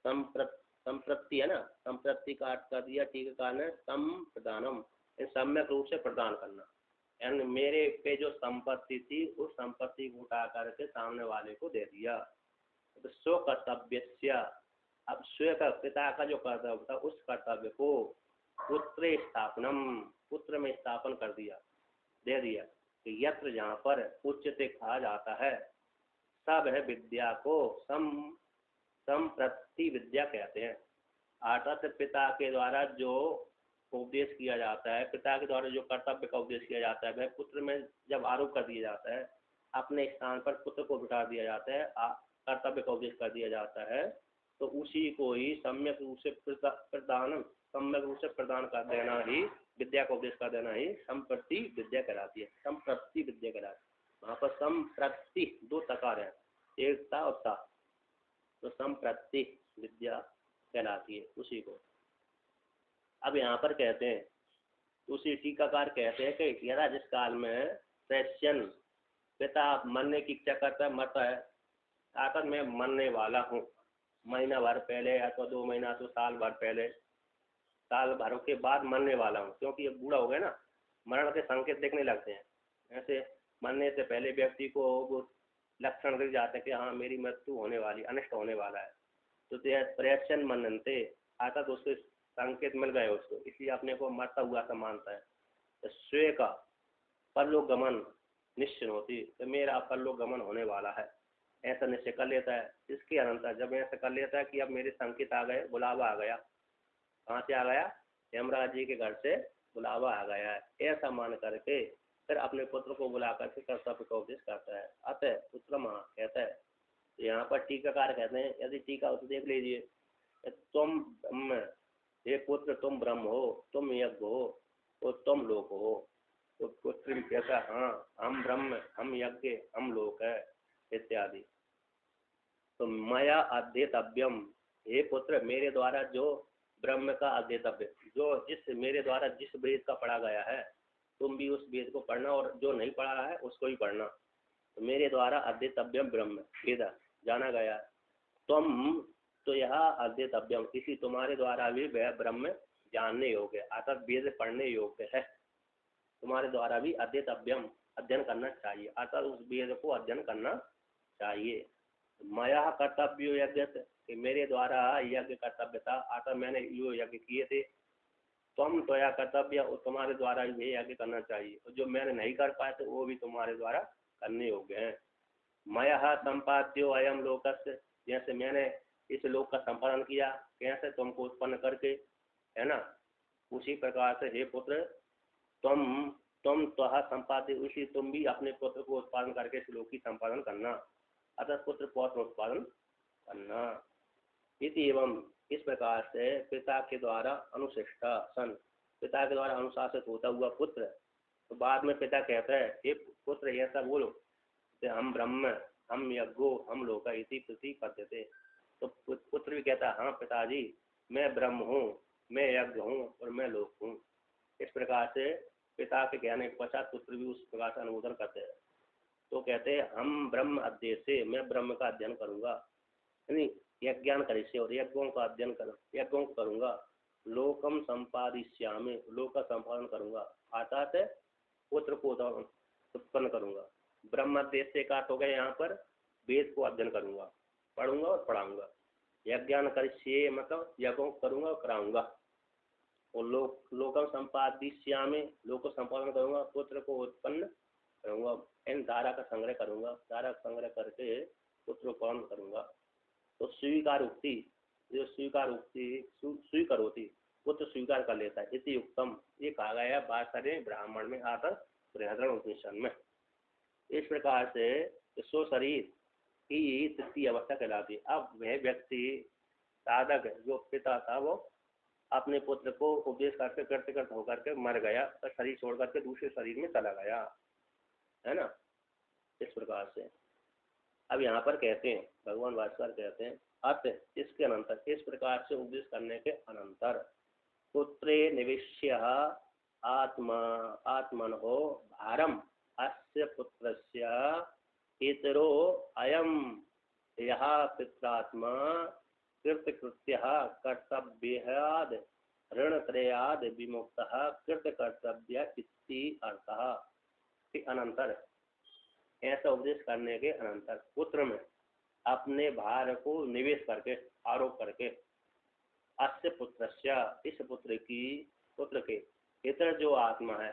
संप्रति है ना, संप्रति का अर्थ कर दिया टीकाकार ने संप्रदानम, सम्यक रूप से प्रदान करना, यानी मेरे पे जो संपत्ति थी उस संपत्ति को उठा करके सामने वाले को दे दिया। तो स्व कर्तव्य, अब स्व का पिता का जो कर्तव्य था उस कर्तव्य को पुत्र स्थापनम, पुत्र में स्थापन कर दिया, दे दिया। तो यत्र जहाँ पर उच्चते कहा जाता है, सब है विद्या को संप्रति विद्या कहते हैं। अर्थात पिता के द्वारा जो उपदेश किया जाता है, पिता के द्वारा जो कर्तव्य का उपदेश किया जाता है, वह पुत्र में जब आरोप कर दिया जाता है, अपने स्थान पर पुत्र को बिठा दिया जाता है, कर्तव्य का उपदेश कर दिया जाता है, तो उसी को ही सम्यक रूप से सम्यक रूप से प्रदान कर देना ही, विद्या का उपदेश कर देना ही संप्रति विद्या कहलाती है। संप्रति विद्या कहलाती है। वहाँ पर संप्रति दो तकार है, एक ता और ता, तो संप्रति विद्या कहलाती है उसी को। अब यहाँ पर कहते हैं, उसी टीकाकार कहते हैं कि यदा जिस काल में प्रश्यन पिता मरने की इच्छा करता है, मरता है, आकर मैं मरने वाला हूँ, महीना भर पहले या तो 2 महीना तो साल भर पहले, साल भर के बाद मरने वाला हूँ, क्योंकि ये बूढ़ा हो गया ना, मरण के संकेत देखने लगते हैं। ऐसे मरने से पहले व्यक्ति को वो लक्षण दिख जाते हैं कि हाँ मेरी मृत्यु होने वाली, अनिष्ट होने वाला है। तो प्रयक्षण मननते आता तो उसके संकेत मिल गए उसको, इसलिए अपने को मरता हुआ सा मानता है। तो स्वयं का परलोक गमन निश्चय होती, तो मेरा परलोक गमन होने वाला है, ऐसा निश्चय कर लेता है। इसके अनंतर जब ऐसा कर लेता है कि अब मेरे संकेत आ गए, बुलावा आ गया, कहाँ से आ गया, यमराज जी के घर से बुलावा आ गया है, ऐसा मान करके फिर अपने पुत्र को बुला करके कर्तव्य का उपदेश करता है। अतः पुत्र महा कहता है, तो यहाँ पर टीकाकार कहते हैं, यदि टीका हो तो देख लीजिए, तुम ब्रह्म, हे पुत्र तुम ब्रह्म हो, तुम यज्ञ हो और तुम लोक हो। तो पुत्र भी कहता है हाँ हम ब्रह्म, हम यज्ञ, हम लोक है इत्यादि। तो मया अध्येतव्यम, हे पुत्र मेरे द्वारा जो ब्रह्म का अध्येतव्य, जो जिस मेरे द्वारा जिस वेद का पढ़ा गया है, तुम भी उस वेद को पढ़ना, और जो नहीं पढ़ा है उसको भी पढ़ना। तो मेरे द्वारा अध्येतव्यम ब्रह्म वेद जाना गया है। तुम तो यह अध्येतव्यम, इसी तुम्हारे द्वारा भी वह ब्रह्म जानने योग्य, अर्थात वेद पढ़ने योग्य है। तुम्हारे द्वारा भी अध्येतव्यम, अध्ययन करना चाहिए, अर्थात उस वेद को अध्ययन करना चाहिए। मया कर्तव्य यज्ञ, कि मेरे द्वारा यज्ञ कर्तव्य था, अर्थात मैंने यो यज्ञ किए थे। तुम तो यह कर्तव्य, और तुम्हारे द्वारा ये यज्ञ करना चाहिए, और जो मैंने नहीं कर पाए थे वो भी तुम्हारे द्वारा करने योग्य हैं। मया संपाद्यो अयम लोकस्य, जैसे मैंने इस लोक का संपादन किया, कैसे, तुमको उत्पन्न करके, है ना, उसी प्रकार से हे पुत्र तुम त्वः संपाद्य, उसी तुम भी अपने पुत्र को उत्पादन करके इस लोक की संपादन करना, अतः पुत्र पौत्र उत्पादन करना। इति एवं इस प्रकार से पिता के द्वारा अनुशिष्ट सन, पिता के द्वारा अनुशासित होता हुआ पुत्र, तो बाद में पिता कहता है हे पुत्र ऐसा बोलो, हम ब्रह्म, हम यज्ञो, हम लोक इति प्रतिपद्यते। तो पुत्र भी कहता है हाँ पिताजी मैं ब्रह्म हूँ, मैं यज्ञ हूँ और मैं लोक हूँ। इस प्रकार से पिता के कहने के पश्चात पुत्र भी उस प्रकार से अनुमोदन करते हैं। तो कहते हैं हम ब्रह्म अध्यय से, मैं ब्रह्म का अध्ययन करूंगा, यानी यज्ञान करे से, और यज्ञों का अध्ययन कर, यज्ञों को करूंगा, लोकम संपादिष्यामि, लोक का संपादन करूंगा, अर्थात पुत्र को उत्पन्न करूंगा। ब्रह्म अध्यय से का हो गया यहाँ पर वेद को अध्ययन करूंगा, पढ़ूंगा और पढ़ाऊंगा। यज्ञान करिष्ये मतलब यज्ञों को करूंगा और कराऊंगा, और लोकम संपादिष्यामि, लोक को संपादन करूंगा, पुत्र को उत्पन्न करूंगा, एन धारा का संग्रह करूंगा, धारा का संग्रह करके पुत्र को उत्पन्न करूंगा। तो स्वीकार उक्ति, जो स्वीकार उक्ति स्वीकार होती, पुत्र स्वीकार कर लेता है, इति उत्तम, ये कहा गया है वात्सल्य ब्राह्मण में आकर बृहदारण्यक उपनिषद में। इस प्रकार से सो शरीर की तृतीय अवस्था कहलाती है। अब वह व्यक्ति साधक जो पिता था वो अपने पुत्र को उपदेश करते करते करते होकर के मर गया, तो शरीर छोड़ करके दूसरे शरीर में चला गया, है ना। इस प्रकार से अब यहाँ पर कहते हैं, भगवान भास्कर कहते हैं अत इसके अनंतर, इस प्रकार से उपदेश करने के अनंतर, पुत्रे निविश्य आत्मनो भारम अस्य पुत्रस्य इतरो अयम यः पित्रात्मा कृतकृत्यः कर्तव्याद् ऋणत्रयाद् विमुक्तः कृतकर्तव्य इति अर्थः। अनंतर ऐसा उपदेश करने के अनंतर पुत्र में अपने भार को निवेश करके, आरोप करके, अस्य पुत्रस्य, इस पुत्र के इतर जो आत्मा है,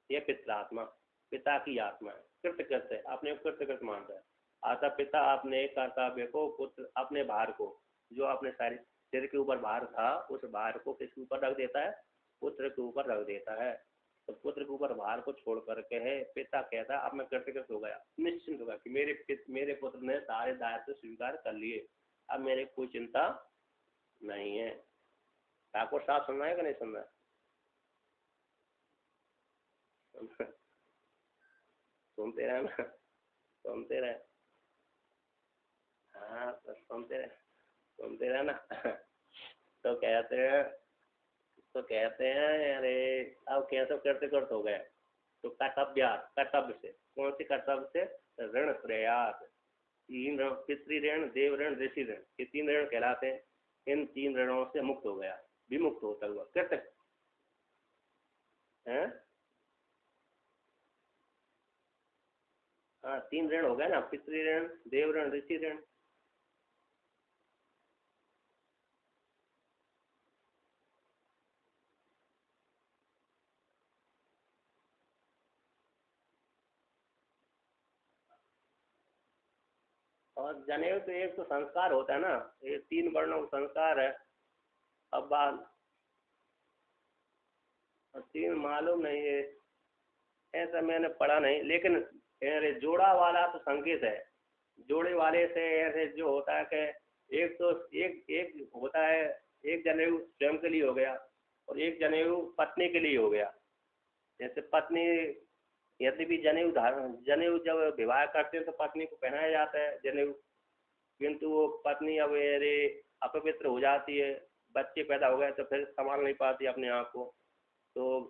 ये पित्रात्मा, पिता की आत्मा है, कृतकृत्य, अपने कृतकृत मानता है, अतः पिता अपने कर्तव्य को, पुत्र अपने भार को, जो अपने शरीर के ऊपर भार था, उस भार को किसके ऊपर रख देता है, पुत्र के ऊपर रख देता है। तो पुत्र के ऊपर भार को छोड़ करके है पिता कहता है अब मैं कृतकृत हो गया, निश्चिंत होगा कि मेरे पुत्र ने सारे दायित्व स्वीकार कर लिए, अब मेरे कोई चिंता नहीं है। ठाकुर साहब सुनना है कि नहीं सुनना है? सुनते रहे ना, सुनते रहे, हाँ तो सुनते रहे ना। तो कहते हैं अरे अब कैसे कृतकृत हो गए, तो कर्तव्य से, कौन सी कर्तव्य से, ऋण प्रयास, तीन ऋण, पितृऋण, देव ऋण, ऋषि ऋण, ये 3 ऋण कहलाते हैं। इन 3 ऋणों से मुक्त हो गया, विमुक्त होता हुआ कृत है। हाँ 3 ऋण हो गए ना, पितृऋण, देव ऋण, ऋषि ऋण। और जनेऊ तो एक तो संस्कार होता है ना, ये 3 वर्णों का संस्कार है। अब बात 3 मालूम नहीं है, ऐसा मैंने पढ़ा नहीं, लेकिन अरे जोड़ा वाला तो संकेत है। जोड़े वाले से ऐसे जो होता है कि एक तो एक एक होता है, एक जनेऊ स्वयं के लिए हो गया और एक जनेऊ पत्नी के लिए हो गया। जैसे पत्नी यदि भी जनेऊ जब विवाह करते हैं तो पत्नी को पहनाया जाता है जनेऊ, किंतु वो पत्नी अब अरे अपवित्र हो जाती है, बच्चे पैदा हो गए तो फिर संभाल नहीं पाती अपने आप को, तो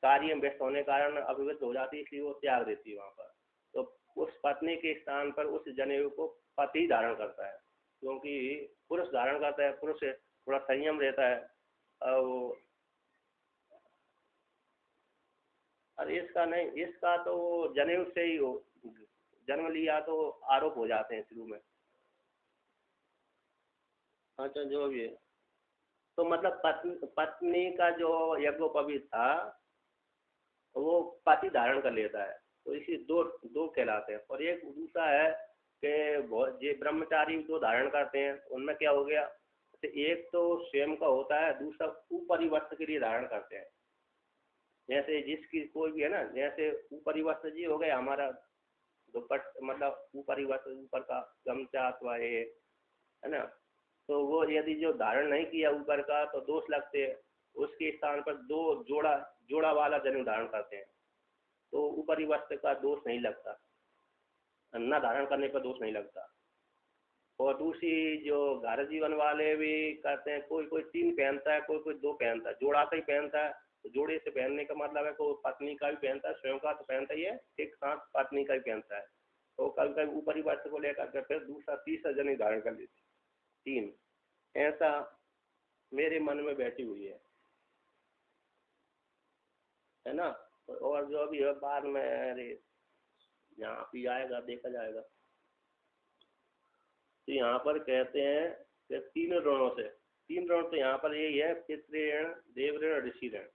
कार्य में व्यस्त होने के कारण अपवित्र हो जाती है, इसलिए वो त्याग देती है वहाँ पर। तो उस पत्नी के स्थान पर उस जनेऊ को पति धारण करता है, क्योंकि पुरुष धारण करता है, पुरुष थोड़ा संयम रहता है। और अरे इसका नहीं, इसका तो जनेऊ से ही हो, जन्म लिया तो आरोप हो जाते हैं शुरू में। अच्छा जो भी है, तो मतलब पत्नी का जो यज्ञोपवीत था वो पति धारण कर लेता है, तो इसी दो दो कहलाते हैं। और एक दूसरा है कि ये ब्रह्मचारी जो धारण करते हैं उनमें क्या हो गया, तो एक तो स्वयं का होता है, दूसरा ऊपरी वस्त्र के लिए धारण करते हैं। जैसे जिसकी कोई भी है ना, जैसे ऊपरी वस्त्र जी हो गया हमारा दुपट, मतलब ऊपरी वस्त्र ऊपर का गमछा अथवा ये है ना, तो वो यदि जो धारण नहीं किया ऊपर का तो दोष लगते हैं, उसके स्थान पर दो जोड़ा जोड़ा वाला जनेऊ धारण करते हैं, तो ऊपरी वस्त्र का दोष नहीं लगता, न धारण करने पर दोष नहीं लगता। और दूसरी जो घर जीवन वाले भी करते हैं, कोई कोई 3 पहनता है, कोई कोई 2 पहनता है, जोड़ा से ही पहनता है। तो जोड़े से पहनने का मतलब है कोई पत्नी का भी पहनता है, स्वयं का तो पहनता ही है, एक साथ पत्नी का भी पहनता है। तो कभी कभी ऊपरी वस्त्र को लेकर के फिर दूसरा तीसरा जनेऊ धारण कर लेती, 3 ऐसा मेरे मन में बैठी हुई है ना। और जो भी है बाद में अरे यहाँ भी आएगा, देखा जाएगा। तो यहाँ पर कहते हैं कि 3 ऋणों से, 3 ऋण तो यहाँ पर यही है, पितृऋण, देवऋण, ऋषि ऋण।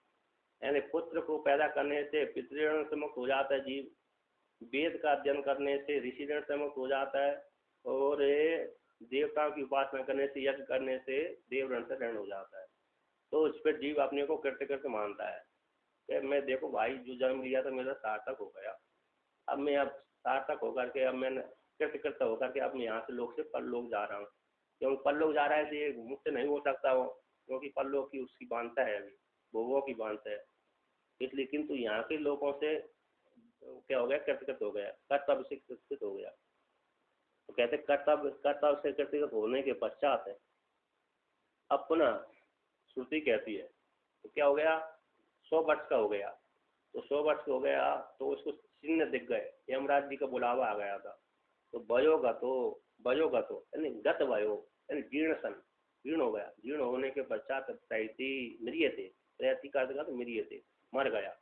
यानी पुत्र को पैदा करने से पितृऋण से मुक्त हो जाता है जीव, वेद का अध्ययन करने से ऋषि ऋण से मुक्त हो जाता है, और देवताओं की उपासना करने से, यज्ञ करने से देव ऋण से ऋण हो जाता है। तो इस पर जीव अपने को कृत्य कृत्य मानता है कि मैं देखो भाई जो जन्म लिया था मेरा सार्थक हो गया, अब मैं अब सार्थक होकर के अब मैंने कृत्य कृत्य होकर के अब मैं यहाँ से लोक से परलोक जा रहा हूँ। क्योंकि परलोक जा रहा है तो ये मुक्त नहीं हो सकता वो, क्योंकि परलोक की उसकी बांधता है, अभी भोगों की बांधता है, इसलिए। किंतु यहाँ के लोगों से क्या हो गया, कृतकृत हो गया, कर्तव्य से कृतकृत हो गया। तो कहते कर्तव्य से कृतकृत होने के पश्चात है अब पुनः श्रुति कहती है तो क्या हो गया, 100 वर्ष का हो गया। तो 100 वर्ष हो गया तो उसको चिन्ह दिख गए, यमराज जी का बुलावा आ गया था। तो वयोगतो यानी गत वयो यानी जीर्ण सन, जीर्ण हो गया, जीर्ण होने के पश्चात त्रैती म्रियते, त्रैती का अर्थ म्रियते, मर गया।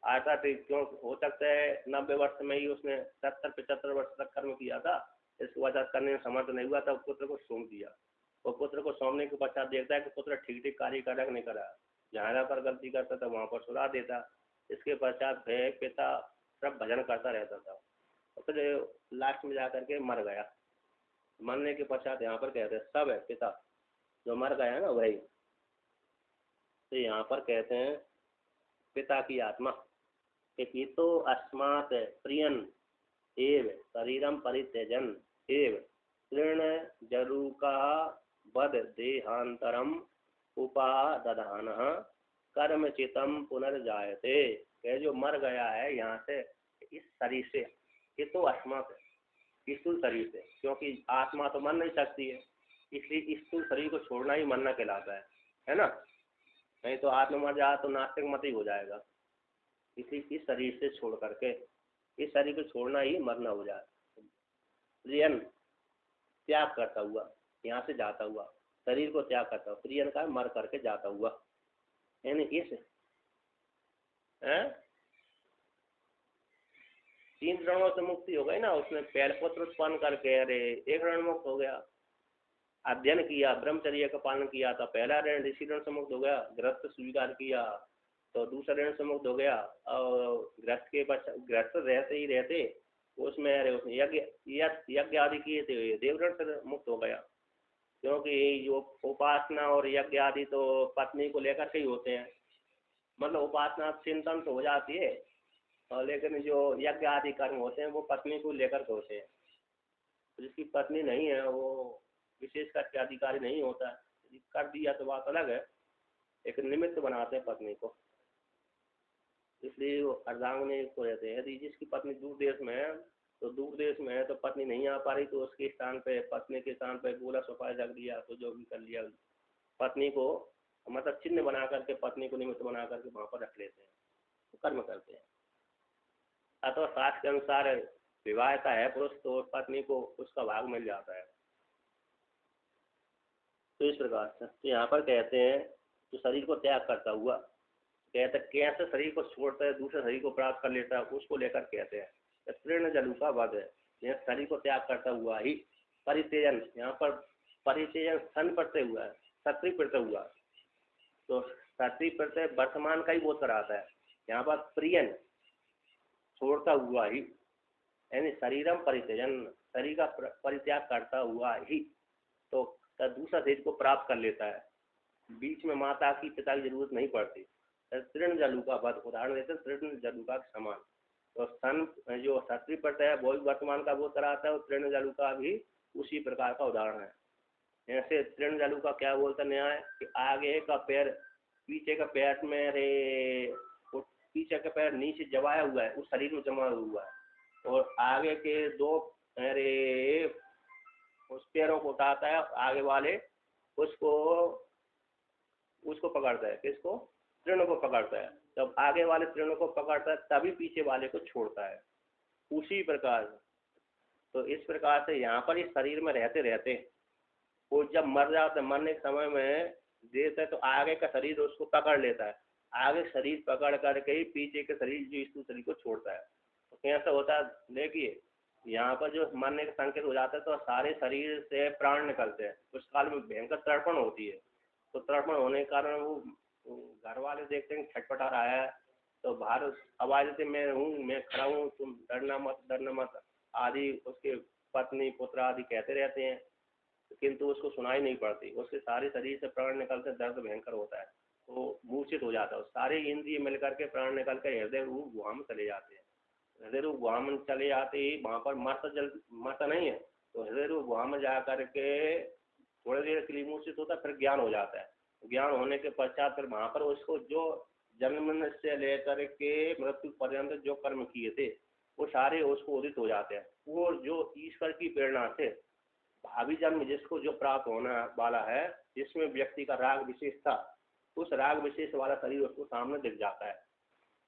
आशा थी क्यों हो सकता है 90 वर्ष में ही उसने 70-75 वर्ष तक कर्म किया था, इसकी वजह करने में समर्थ नहीं हुआ था, पुत्र को सौंप दिया। और पुत्र को सौंपने के पश्चात देखता है कि पुत्र ठीक ठीक कार्य कर नहीं करा, जहाँ पर गलती करता था वहाँ पर सुधार देता। इसके पश्चात पिता सब भजन करता रहता था, और फिर लास्ट में जाकर के मर गया। मरने के पश्चात यहाँ पर कहते हैं सब है पिता जो मर गया है ना वही। तो यहाँ पर कहते हैं पिता की आत्मा कि तो अस्मात् प्रियन एव शरीरम परित्यजन एव तृण जरूका वद देहांतरम उपादधानः कर्म चितम पुनर्जायते। यह जो मर गया है यहाँ से इस शरीर से, ये तो अस्मात् है स्थूल शरीर से, क्योंकि आत्मा तो मर नहीं सकती है, इसलिए स्थूल शरीर को छोड़ना ही मरना कहलाता है ना। नहीं तो आत्मा मर जाए तो नास्तिक मत ही हो जाएगा, इसलिए इस शरीर से छोड़ करके, इस शरीर को छोड़ना ही मरना हो जाए। प्रियन त्याग करता हुआ, यहाँ से जाता हुआ, शरीर को त्याग करता हुआ, प्रियन का मर करके जाता हुआ, यानी इस तीन रणों से मुक्ति हो गई ना। उसने पैल पुत्र उत्पन्न करके अरे एक रण मुक्त हो गया, अध्ययन किया, ब्रह्मचर्य का पालन किया था, पहला ऋण ऋषि ऋण से मुक्त हो गया, गृहस्थ स्वीकार किया तो दूसरा ऋण से मुक्त हो गया, और गृहस्थ रहते ही रहते उसमें अरे उसने यज्ञ आदि किए थे, देवऋण से मुक्त हो गया, क्योंकि जो उपासना और यज्ञ आदि तो पत्नी को लेकर के ही होते हैं, मतलब उपासना चिंतन तो हो जाती है, और लेकिन जो यज्ञ आदि कर्म होते हैं वो पत्नी को लेकर के होते हैं। जिसकी पत्नी नहीं है वो विशेष करके अधिकारी नहीं होता है, कर दिया तो बात अलग है, एक निमित्त बनाते हैं पत्नी को, इसलिए वो अर्धांगिनी को रहते हैं। यदि जिसकी पत्नी दूर देश में है तो दूर देश में है तो पत्नी नहीं आ पा रही तो उसके स्थान पे पत्नी के स्थान पे गोला सुपारी रख दिया, तो जो भी कर लिया पत्नी को, मतलब चिन्ह बना करके पत्नी को निमित्त बना करके वहाँ पर रख लेते हैं, तो कर्म करते हैं। अथवा शास्त्र के अनुसार विवाहिता है पुरुष तो पत्नी को उसका भाग मिल जाता है। तो इस प्रकार से तो यहाँ पर कहते हैं तो शरीर को त्याग करता हुआ, कहते कैसे शरीर को छोड़ता है दूसरे शरीर को प्राप्त कर लेता है, उसको लेकर कहते हैं तृण जलू का वध है। यह शरीर को त्याग करता हुआ ही परित्यजन, यहाँ पर परित्यजन सन पड़ते हुआ है, क्षत्रिय पड़ते हुआ, तो क्षत्रिय प्रत्यय वर्तमान का ही बोध कराता है। यहाँ पर प्रियन छोड़ता हुआ ही, यानी शरीरम परित्यजन, शरीर का परित्याग करता हुआ ही तो दूसरा शरीर को प्राप्त कर लेता है, बीच में माता की पिता की जरूरत नहीं पड़ती। तृण जलू का वध उदाहरण देते हैं तृण जलू का समान, तो सन जो क्षत्रिय प्रत्यय है वो भी वर्तमान का बोध कराता है और तृण जलू का भी उसी प्रकार का उदाहरण है। ऐसे तृण जलू का क्या बोलता न्याय कि आगे का पैर पीछे का पैर में रे, पीछे का पैर नीचे जमाया हुआ है, उस शरीर में जमा हुआ है, और आगे के दो अरे उस पैरों को उठाता है, आगे वाले उसको पकड़ता है, किसको? तृण को पकड़ता है। जब आगे वाले तृण को पकड़ता है तभी पीछे वाले को छोड़ता है, उसी प्रकार। तो इस प्रकार से यहाँ पर इस शरीर में रहते रहते वो जब मर जाता है, मरने के समय में देता है तो आगे का शरीर उसको पकड़ लेता है, आगे शरीर पकड़ करके ही पीछे के शरीर जो इस शरीर को छोड़ता है। तो कैसा होता है देखिए, यहाँ पर जो मरने का संकेत हो जाता है तो सारे शरीर से प्राण निकलते हैं, उस काल में भयंकर तड़पण होती है। तो तड़पण होने के कारण वो घर वाले देखते हैं छटपटा रहा है तो बाहर आवाज देते मैं हूँ, मैं खड़ा हूँ, तुम डरना मत आदि उसके पत्नी पुत्र आदि कहते रहते हैं, किंतु उसको सुनाई नहीं पड़ती, उसके सारे शरीर से प्राण निकलते, दर्द भयंकर होता है, तो मूर्छित हो जाता है, सारे इंद्रिय मिलकर के प्राण निकल के हृदय रूप गुहा में चले जाते हैं। हृदय रूप गुहा में चले जाते ही वहाँ पर मरता नहीं है, तो हृदय रूप गुहा में जा करके थोड़ी देर के लिए मूर्छित होता है, फिर ज्ञान हो जाता है। ज्ञान होने के पश्चात फिर वहाँ पर उसको जो जन्म से लेकर के मृत्यु पर्यंत जो कर्म किए थे वो सारे उसको उदित हो जाते हैं। वो जो ईश्वर की प्रेरणा से भावी जन्म जिसको जो प्राप्त होने वाला है, जिसमें व्यक्ति का राग विशेष था, उस राग विशेष वाला शरीर उसको सामने दिख जाता है।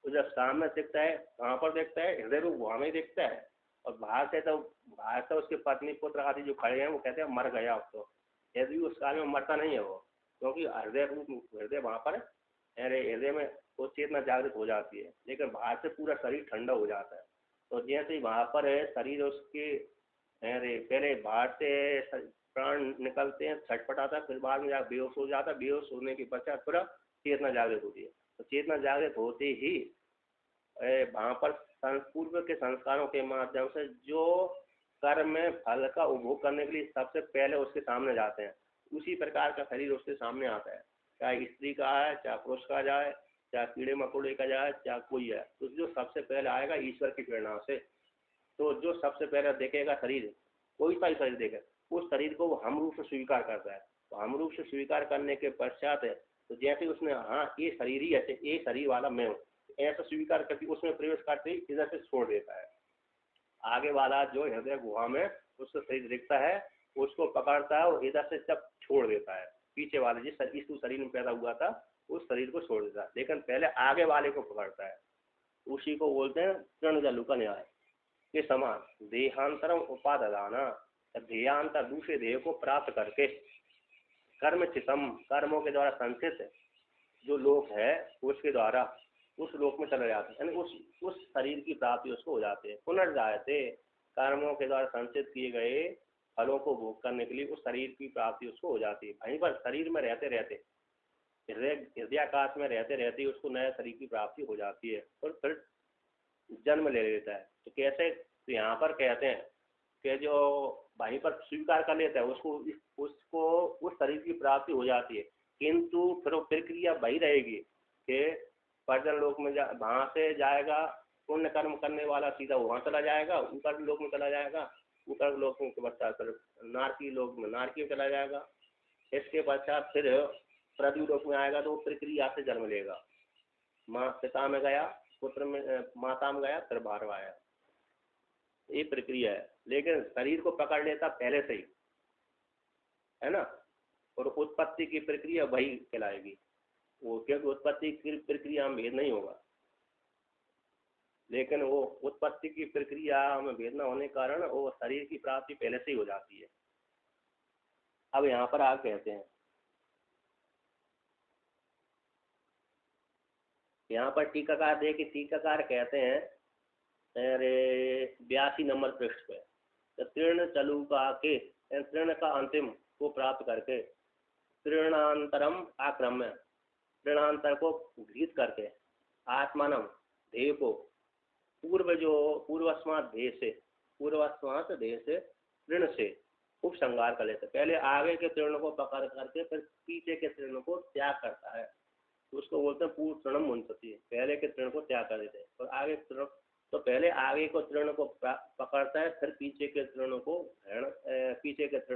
तो जब सामने दिखता है कहाँ पर दिखता है? हृदय रूप गुहा में दिखता है। और बाहर से उसके पत्नी पुत्र आदि जो खड़े हैं वो कहते हैं मर गया अब तो, यदि उस काल में मरता नहीं है वो, क्योंकि हृदय वहाँ पर हृदय में वो चेतना जागृत हो जाती है, लेकिन बाहर से पूरा शरीर ठंडा हो जाता है। तो जैसे ही वहाँ पर है शरीर उसके पहले बाहर से प्राण निकलते हैं, छटपटाता है, फिर बाद में जाकर बेहोश हो जाता है, बेहोश होने के पश्चात पूरा चेतना जागृत होती है। तो चेतना जागृत होते ही वहाँ पर पूर्व के संस्कारों के माध्यम से जो कर्म में फल का उपभोग करने के लिए सबसे पहले उसके सामने जाते हैं, उसी प्रकार का शरीर उसके सामने आता है, चाहे स्त्री का है, चाहे पुरुष का जाए, चाहे कीड़े मकोड़े का जाए, चाहे कोई है, तो जो सबसे पहले आएगा ईश्वर की प्रेरणा से। तो जो सबसे पहले देखेगा शरीर, कोई सा ही शरीर देखे, उस शरीर को वो हम रूप से स्वीकार करता है। तो हम रूप से स्वीकार करने के पश्चात है तो जैसे उसने हाँ ये शरीर ही ऐसे, ये शरीर वाला मैं हूँ, ऐसा स्वीकार करके उसमें प्रवेश करते ही इधर से छोड़ देता है। आगे वाला जो हृदय गुहा में उसका शरीर दिखता है उसको पकड़ता है और इधर से जब छोड़ देता है, पीछे वाले जिस शरीर में पैदा हुआ था उस शरीर को छोड़ देता है, लेकिन पहले आगे वाले को पकड़ता है। उसी को बोलते हैं तृण जलू का न्याय के समान। देहांतरम उपादाना, ध्येयांतर दूसरे ध्येय को प्राप्त करके कर्म चितम कर्मों के द्वारा संचित जो लोक है उसके द्वारा उस लोक में चले जाते हैं, यानी उस शरीर की प्राप्ति उसको हो जाती है। पुनर्जायते कर्मों के द्वारा संचित किए गए फलों को भोग करने के लिए उस शरीर की प्राप्ति उसको हो जाती है। वहीं पर शरीर में रहते रहते हृदयाकाश में रहते रहते उसको नए शरीर की प्राप्ति हो जाती है और फिर जन्म ले लेता है। तो कैसे, तो यहाँ पर कहते हैं कि जो वहीं पर स्वीकार कर लेता है उसको उस शरीर की प्राप्ति हो जाती है, किंतु फिर वो प्रक्रिया वही रहेगी कि पर्जन लोक में वहाँ से जाएगा, पुण्य कर्म करने वाला सीधा वहाँ चला जाएगा, ऊपर लोक में चला जाएगा, ऊपर लोक में बच्चा फिर नारकी लोक में नारकी में चला जाएगा। इसके पश्चात फिर पृथ्वी लोक में आएगा तो वो प्रक्रिया से जन्म लेगा। माँ पिता में गया, पुत्र में माता में गया, फिर बाहर आया, ये प्रक्रिया है। लेकिन शरीर को पकड़ लेता पहले से ही, है ना, और उत्पत्ति की प्रक्रिया वही कहलाएगी वो, क्योंकि उत्पत्ति की प्रक्रिया में भेद नहीं होगा। लेकिन वो उत्पत्ति की प्रक्रिया में भेद न होने के कारण वो शरीर की प्राप्ति पहले से ही हो जाती है। अब यहाँ पर आप कहते हैं, यहाँ पर टीकाकार देखिए, टीकाकार कहते हैं अरे 82 नंबर पृष्ठ पे, तो तीर्ण चलुका के तीर्ण का अंतिम को प्राप्त करके तीर्णांतरम आक्रम्य तीर्णांतर को घृत करके आत्मानम ध्येय को पूर्वस्मात ध्येय से तीर्ण से उपसंगार कर लेते। पहले आगे के तीर्ण को पकड़ करके फिर पीछे के तीर्ण को त्याग करता है, उसको बोलते हैं पूर्व तृणम मुंसती है। पहले के तृण को त्याग कर देते हैं और आगे तृण, तो पहले आगे को तृण को पकड़ता है, फिर पीछे के तृण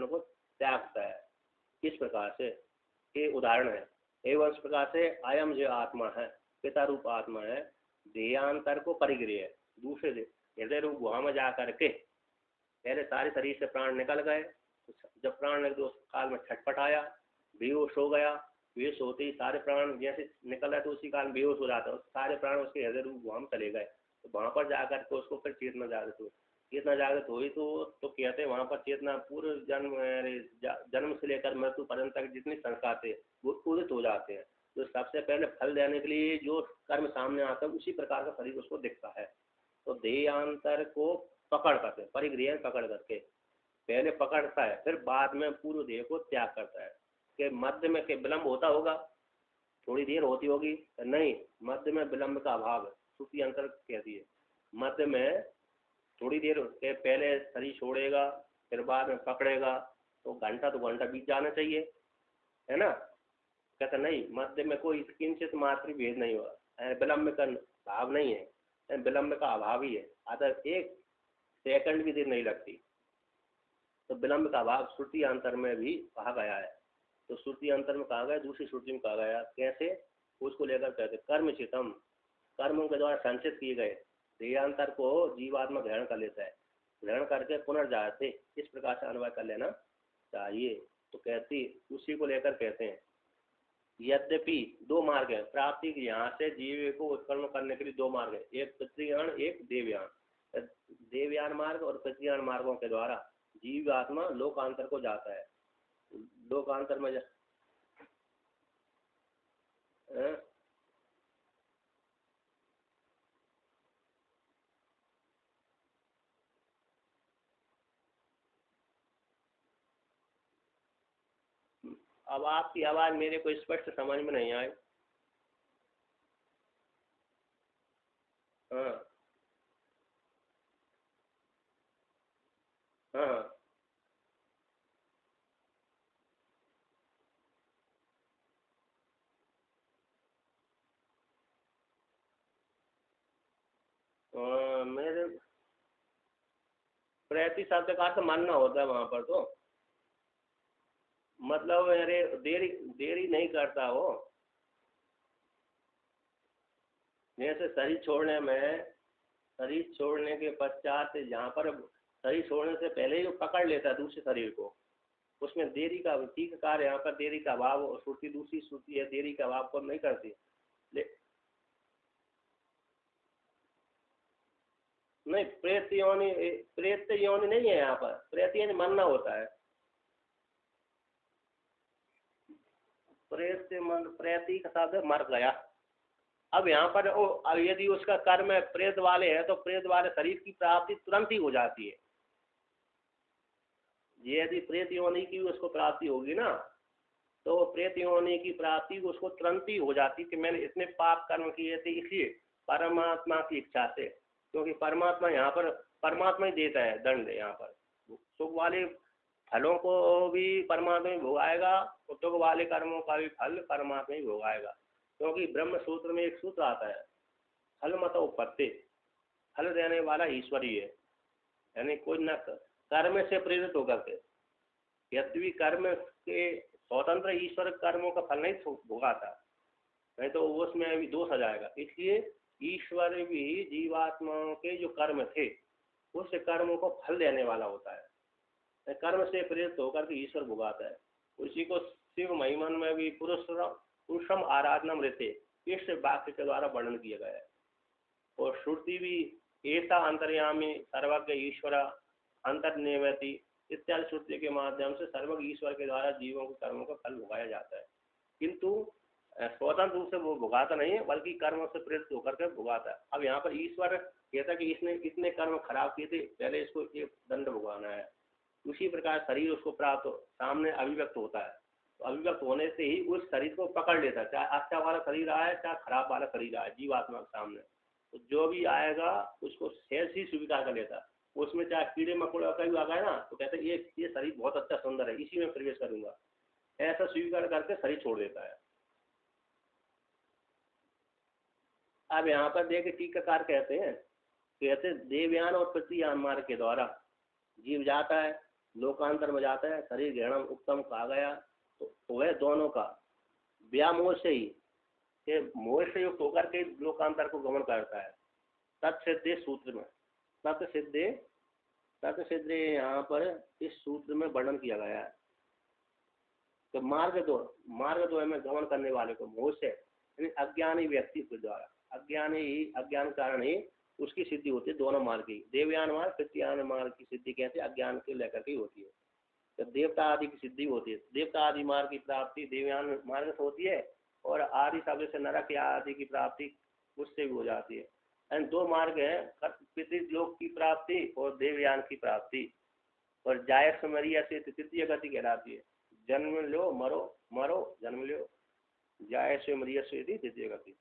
को त्यागता है। इस प्रकार से ये उदाहरण है। एवं इस प्रकार से अयम जो आत्मा है, पिता रूप आत्मा है, देहांतर को परिग्रह है, दूसरे हृदय रूप गुहा में जा करके पहले सारे शरीर से प्राण निकल गए, जब प्राण निकले उस काल में छटपटाया, बेहोश हो गया, बेहोश होते ही सारे प्राण जैसे निकल रहे तो उसी काल में बेहोश हो जाता है, सारे प्राण उसके हृदय रूप गुहा में चले गए। तो वहां पर जाकर के उसको फिर चेतना जागृत हुई तो कहते हैं वहां पर चेतना पूर्व जन्म से लेकर मृत्यु पर्यंत तक जितने संस्कार थे वो उदित हो जाते हैं। तो सबसे पहले फल देने के लिए जो कर्म सामने आता है उसी प्रकार का शरीर उसको दिखता है। तो देहांतर को पकड़ करके परिग्रह पकड़ करके पहले पकड़ता है, फिर बाद में पूर्व देह को त्याग करता है। कि मध्य में के विलम्ब होता होगा, थोड़ी देर होती होगी, नहीं, मध्य में विलम्ब का अभाव है। श्रुति अंतर कहती है मध्य में थोड़ी देर के पहले शरीर छोड़ेगा फिर बाद में पकड़ेगा, तो घंटा बीत जाना चाहिए, है ना। कहते नहीं, मध्य में कोई किंचित मात्र भेद नहीं हुआ, विलम्ब का भाव नहीं है, विलम्ब का अभाव ही है। अतः एक सेकंड भी देर नहीं लगती, तो विलम्ब का अभाव श्रुति अंतर में भी कहा गया है। तो श्रुति अंतर में कहा गया, दूसरी श्रुति में कहा गया, कैसे, उसको लेकर कहते कर्म चितम, कर्मों के द्वारा संचित किए गए देहांतर को जीवात्मा ग्रहण कर लेता है, ग्रहण करके पुनर्जाते, इस प्रकार से अनुवाद कर लेना चाहिए। तो कहती उसी को लेकर कहते हैं, यद्यपि दो मार्ग है प्राप्ति के, यहाँ से जीव को उत्पन्न करने के लिए दो मार्ग है, एक पितृयान एक देवयान। देवयान मार्ग और पितृयान मार्गों के द्वारा जीव आत्मा लोकांतर को जाता है। लोकांतर में अब आपकी आवाज मेरे को स्पष्ट समझ में नहीं आई। हाँ हाँ मेरे प्रति शब्द का अर्थ मानना होता है वहां पर, तो मतलब अरे देरी नहीं करता वो। जैसे शरीर छोड़ने के पश्चात जहाँ पर शरीर छोड़ने से पहले ही वो पकड़ लेता है दूसरे शरीर को, उसमें देरी का ठीक कार्य, यहाँ पर देरी का अभाव, श्रुति दूसरी श्रुति है देरी का अभाव को नहीं करती। नहीं, प्रेत योनि नहीं है यहाँ पर। प्रेत यानी मरना होता है। प्रेत से मन, प्रेती का शब्द है मर गया। अब यहाँ पर अब यदि उसका कर्म है प्रेत वाले है तो प्रेत वाले शरीर की प्राप्ति तुरंत ही हो जाती है। यदि प्रेत योनि की उसको प्राप्ति होगी ना तो प्रेत योनि की प्राप्ति उसको तुरंत ही हो जाती कि मैंने इतने पाप कर्म किए थे, इसलिए परमात्मा की इच्छा से, क्योंकि परमात्मा यहाँ पर परमात्मा ही देता है दंड। यहाँ पर सुख वाले फलों को भी परमात्मा ही भोगाएगा और दुख वाले कर्मों का भी फल परमात्मा ही भोगाएगा। क्योंकि ब्रह्म सूत्र में एक सूत्र आता है, फल मत उपत्ति, फल देने वाला ईश्वर ही है। यानी कोई न कर्म से प्रेरित होकर के, यद्यपि कर्म के स्वतंत्र ईश्वर कर्मों का फल नहीं भोगाता, नहीं तो उसमें अभी दोष आ जाएगा। इसलिए ईश्वर भी जीवात्माओं के जो कर्म थे उस कर्मों को फल देने वाला होता है। कर्म से प्रेरित होकर के ईश्वर भोगाता है। उसी को शिव महिमन में भी पुरुषम आराधनम रहते इस वाक्य के द्वारा वर्णन किया गया है। और श्रुति भी ऐसा अंतर्यामी सर्वज्ञ ईश्वर अंतर्निवर्ती इत्यादि श्रुति के माध्यम से सर्वज्ञ ईश्वर के द्वारा जीवों के कर्मों का फल भोगाया जाता है, किंतु स्वतंत्र रूप से वो भुगाता नहीं है, बल्कि कर्मों से प्रेरित होकर के भुगाता है। अब यहाँ पर ईश्वर कहता है कि इसने इतने कर्म खराब किए थे, पहले इसको एक दंड भुगाना है। उसी प्रकार शरीर उसको प्राप्त सामने अभिव्यक्त होता है, तो अभिव्यक्त होने से ही उस शरीर को पकड़ लेता है, चाहे अच्छा वाला शरीर आए चाहे खराब वाला शरीर आए जीवात्मा के सामने, तो जो भी आएगा उसको सहज ही स्वीकार कर लेता है। उसमें चाहे कीड़े मकोड़े का भी आ गया ना तो कहते हैं ये शरीर बहुत अच्छा सुंदर है, इसी में प्रवेश करूंगा, ऐसा स्वीकार करके शरीर छोड़ देता है। अब यहाँ पर देखिए टीकाकार कहते देवयान और पृथ्वीयान मार्ग के द्वारा जीव जाता है, लोकांतर में जाता है, शरीर ग्रहणम उत्तम कहा गया, तो वह दोनों का व्यामोह से ही मोह से युक्त होकर के लोकांतर को गमन करता है। तत्सिद्धे सूत्र में तत्सिद्धे यहाँ पर इस सूत्र में वर्णन किया गया है तो मार्ग दो में गमन करने वाले को मोह से यानी अज्ञानी व्यक्ति के द्वारा, अज्ञान कारण ही उसकी सिद्धि होती है। दोनों मार्ग की, देवयान मार्ग पृथ्वीयान मार्ग की सिद्धि कहते हैं अज्ञान के लेकर के होती है। तो देवता आदि की सिद्धि होती है, देवता आदि मार्ग की प्राप्ति देवयान मार्ग से होती है, और आदि शब्द से नरक या आदि की प्राप्ति उससे भी हो जाती है। एंड दो मार्ग है, पितृलोक की प्राप्ति और देवयान की प्राप्ति। और जायस मरिया से तृतीय गति कहलाती है, जन्म लो मरो जन्म लो, जायस मरिया से तृतीय गति।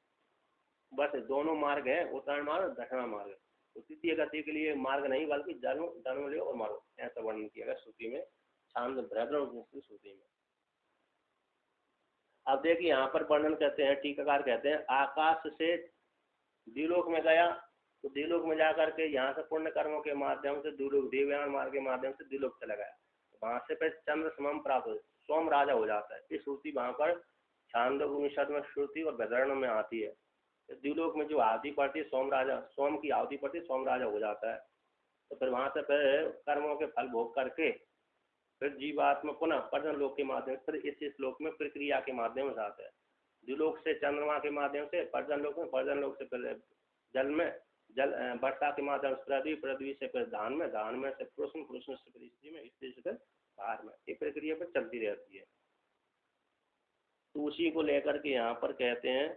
बस दोनों मार्ग है, उत्तरायण मार्ग दक्षिणा मार्ग। तो तृतीय गति के लिए मार्ग नहीं बल्कि जन्म लो और मरो, ऐसा वर्णन किया गया श्रुति में, छांद बृहद्रम श्रुति में। अब देखिए यहाँ पर वर्णन कहते हैं, टीकाकार कहते हैं आकाश से द्विलोक में गया, तो द्विलोक में जाकर के यहाँ से पुण्य कर्मों के माध्यम से द्विलोक देवयान मार्ग के माध्यम से द्विलोक चला गया, वहां से फिर चंद्र समम प्राप्त हो सोम राजा हो जाता है। इस श्रुति वहां पर छांदोग्य उपनिषद में श्रुति और वैदर्ण में आती है। द्विलोक में जो आहुति पड़ती है सोम की आहुति पड़ती है, सोम राजा हो जाता है। तो फिर वहां से फिर कर्मों के फल भोग करके फिर जीवात्मा पुनः पर्जन लोक के माध्यम से फिर इस श्लोक में प्रक्रिया के माध्यम से आता है। द्विलोक से चंद्रमा के माध्यम से पर्जन लोक में, पर्जन लोक से फिर जल वर्षा के माध्यम से पृथ्वी से फिर धान में से पुरुष से फिर स्त्री में, स्त्री से फिर बाहर में, ये प्रक्रिया पर चलती रहती है। तो उसी को लेकर के यहाँ पर कहते हैं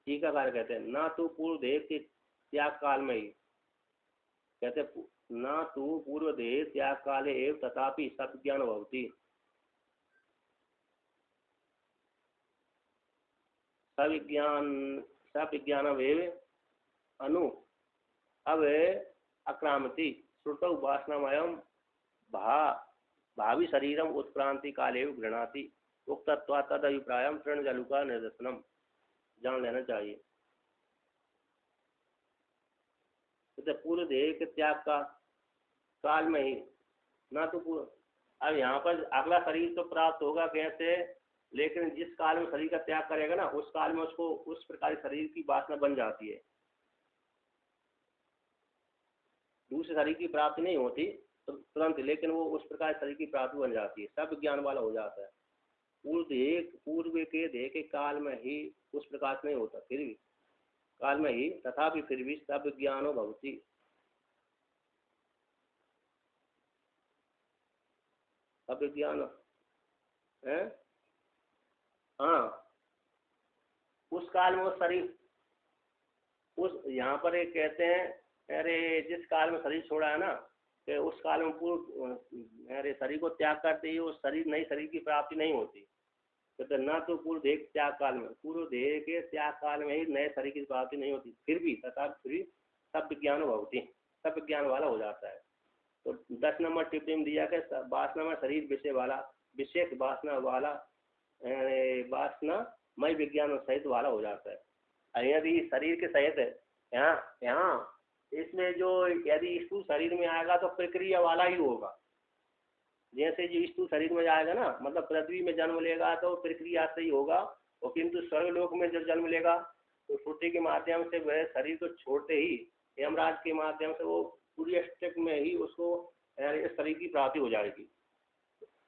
टीकाकार कहते हैं ना तो पूर्व देह के त्याग काल में ही, कहते ना तो पूर्व देह त्याग काले एव तथापि सत्ज्ञान भवति, सविज्ञान अनु अब अक्रामति श्रुतौ वासनामयम भावी शरीरम उत्क्रांति काले गृणाति उक्तत्वा तद अभिप्रायम तृण जलुका निदर्शनम, जान लेना चाहिए। तो पूर्व देह के त्याग का काल में ही ना तो अब यहाँ पर अगला शरीर तो प्राप्त होगा कैसे, लेकिन जिस काल में शरीर का त्याग करेगा ना उस काल में उसको उस प्रकार शरीर की वासना बन जाती है, दूसरे शरीर की प्राप्ति नहीं होती तो तुरंत, लेकिन वो उस प्रकार शरीर की प्राप्ति बन जाती है, सब ज्ञान वाला हो जाता है। पूर्व के देह के काल में ही उस प्रकार नहीं होता, फिर भी काल में ही तथापि फिर भी सब ज्ञानो भवती। सब ज्ञान है। हाँ, उस काल में वो शरीर, उस यहाँ पर एक कहते हैं, अरे जिस काल में शरीर छोड़ा है ना, कि उस काल में पूर्व अरे शरीर को त्याग करते ही उस शरीर नई शरीर की प्राप्ति नहीं होती। तो ना तो पूर्व देह त्याग काल में, पूर्व देह के त्याग काल में ही नए शरीर की प्राप्ति नहीं होती, फिर भी तथा फिर भी सब विज्ञान भवती, सब विज्ञान वाला हो जाता है। तो 10 नंबर टिप्पणी में दिया कि वासना में शरीर विषय वाला, विशेष वासना वाला, वासना मय विज्ञान सहित वाला हो जाता है। यदि शरीर के सहित है यहाँ यहाँ इसमें जो यदि स्थूल शरीर में आएगा तो प्रक्रिया वाला ही होगा। जैसे जो स्थूल शरीर में जाएगा ना, मतलब पृथ्वी में जन्म लेगा तो प्रक्रिया से ही होगा, और किंतु स्वर्गलोक में जब जन्म लेगा तो श्रुति के माध्यम से वह शरीर को छोड़ते ही यमराज के माध्यम से वो पूरी स्टेप में ही उसको इस शरीर की प्राप्ति हो जाएगी।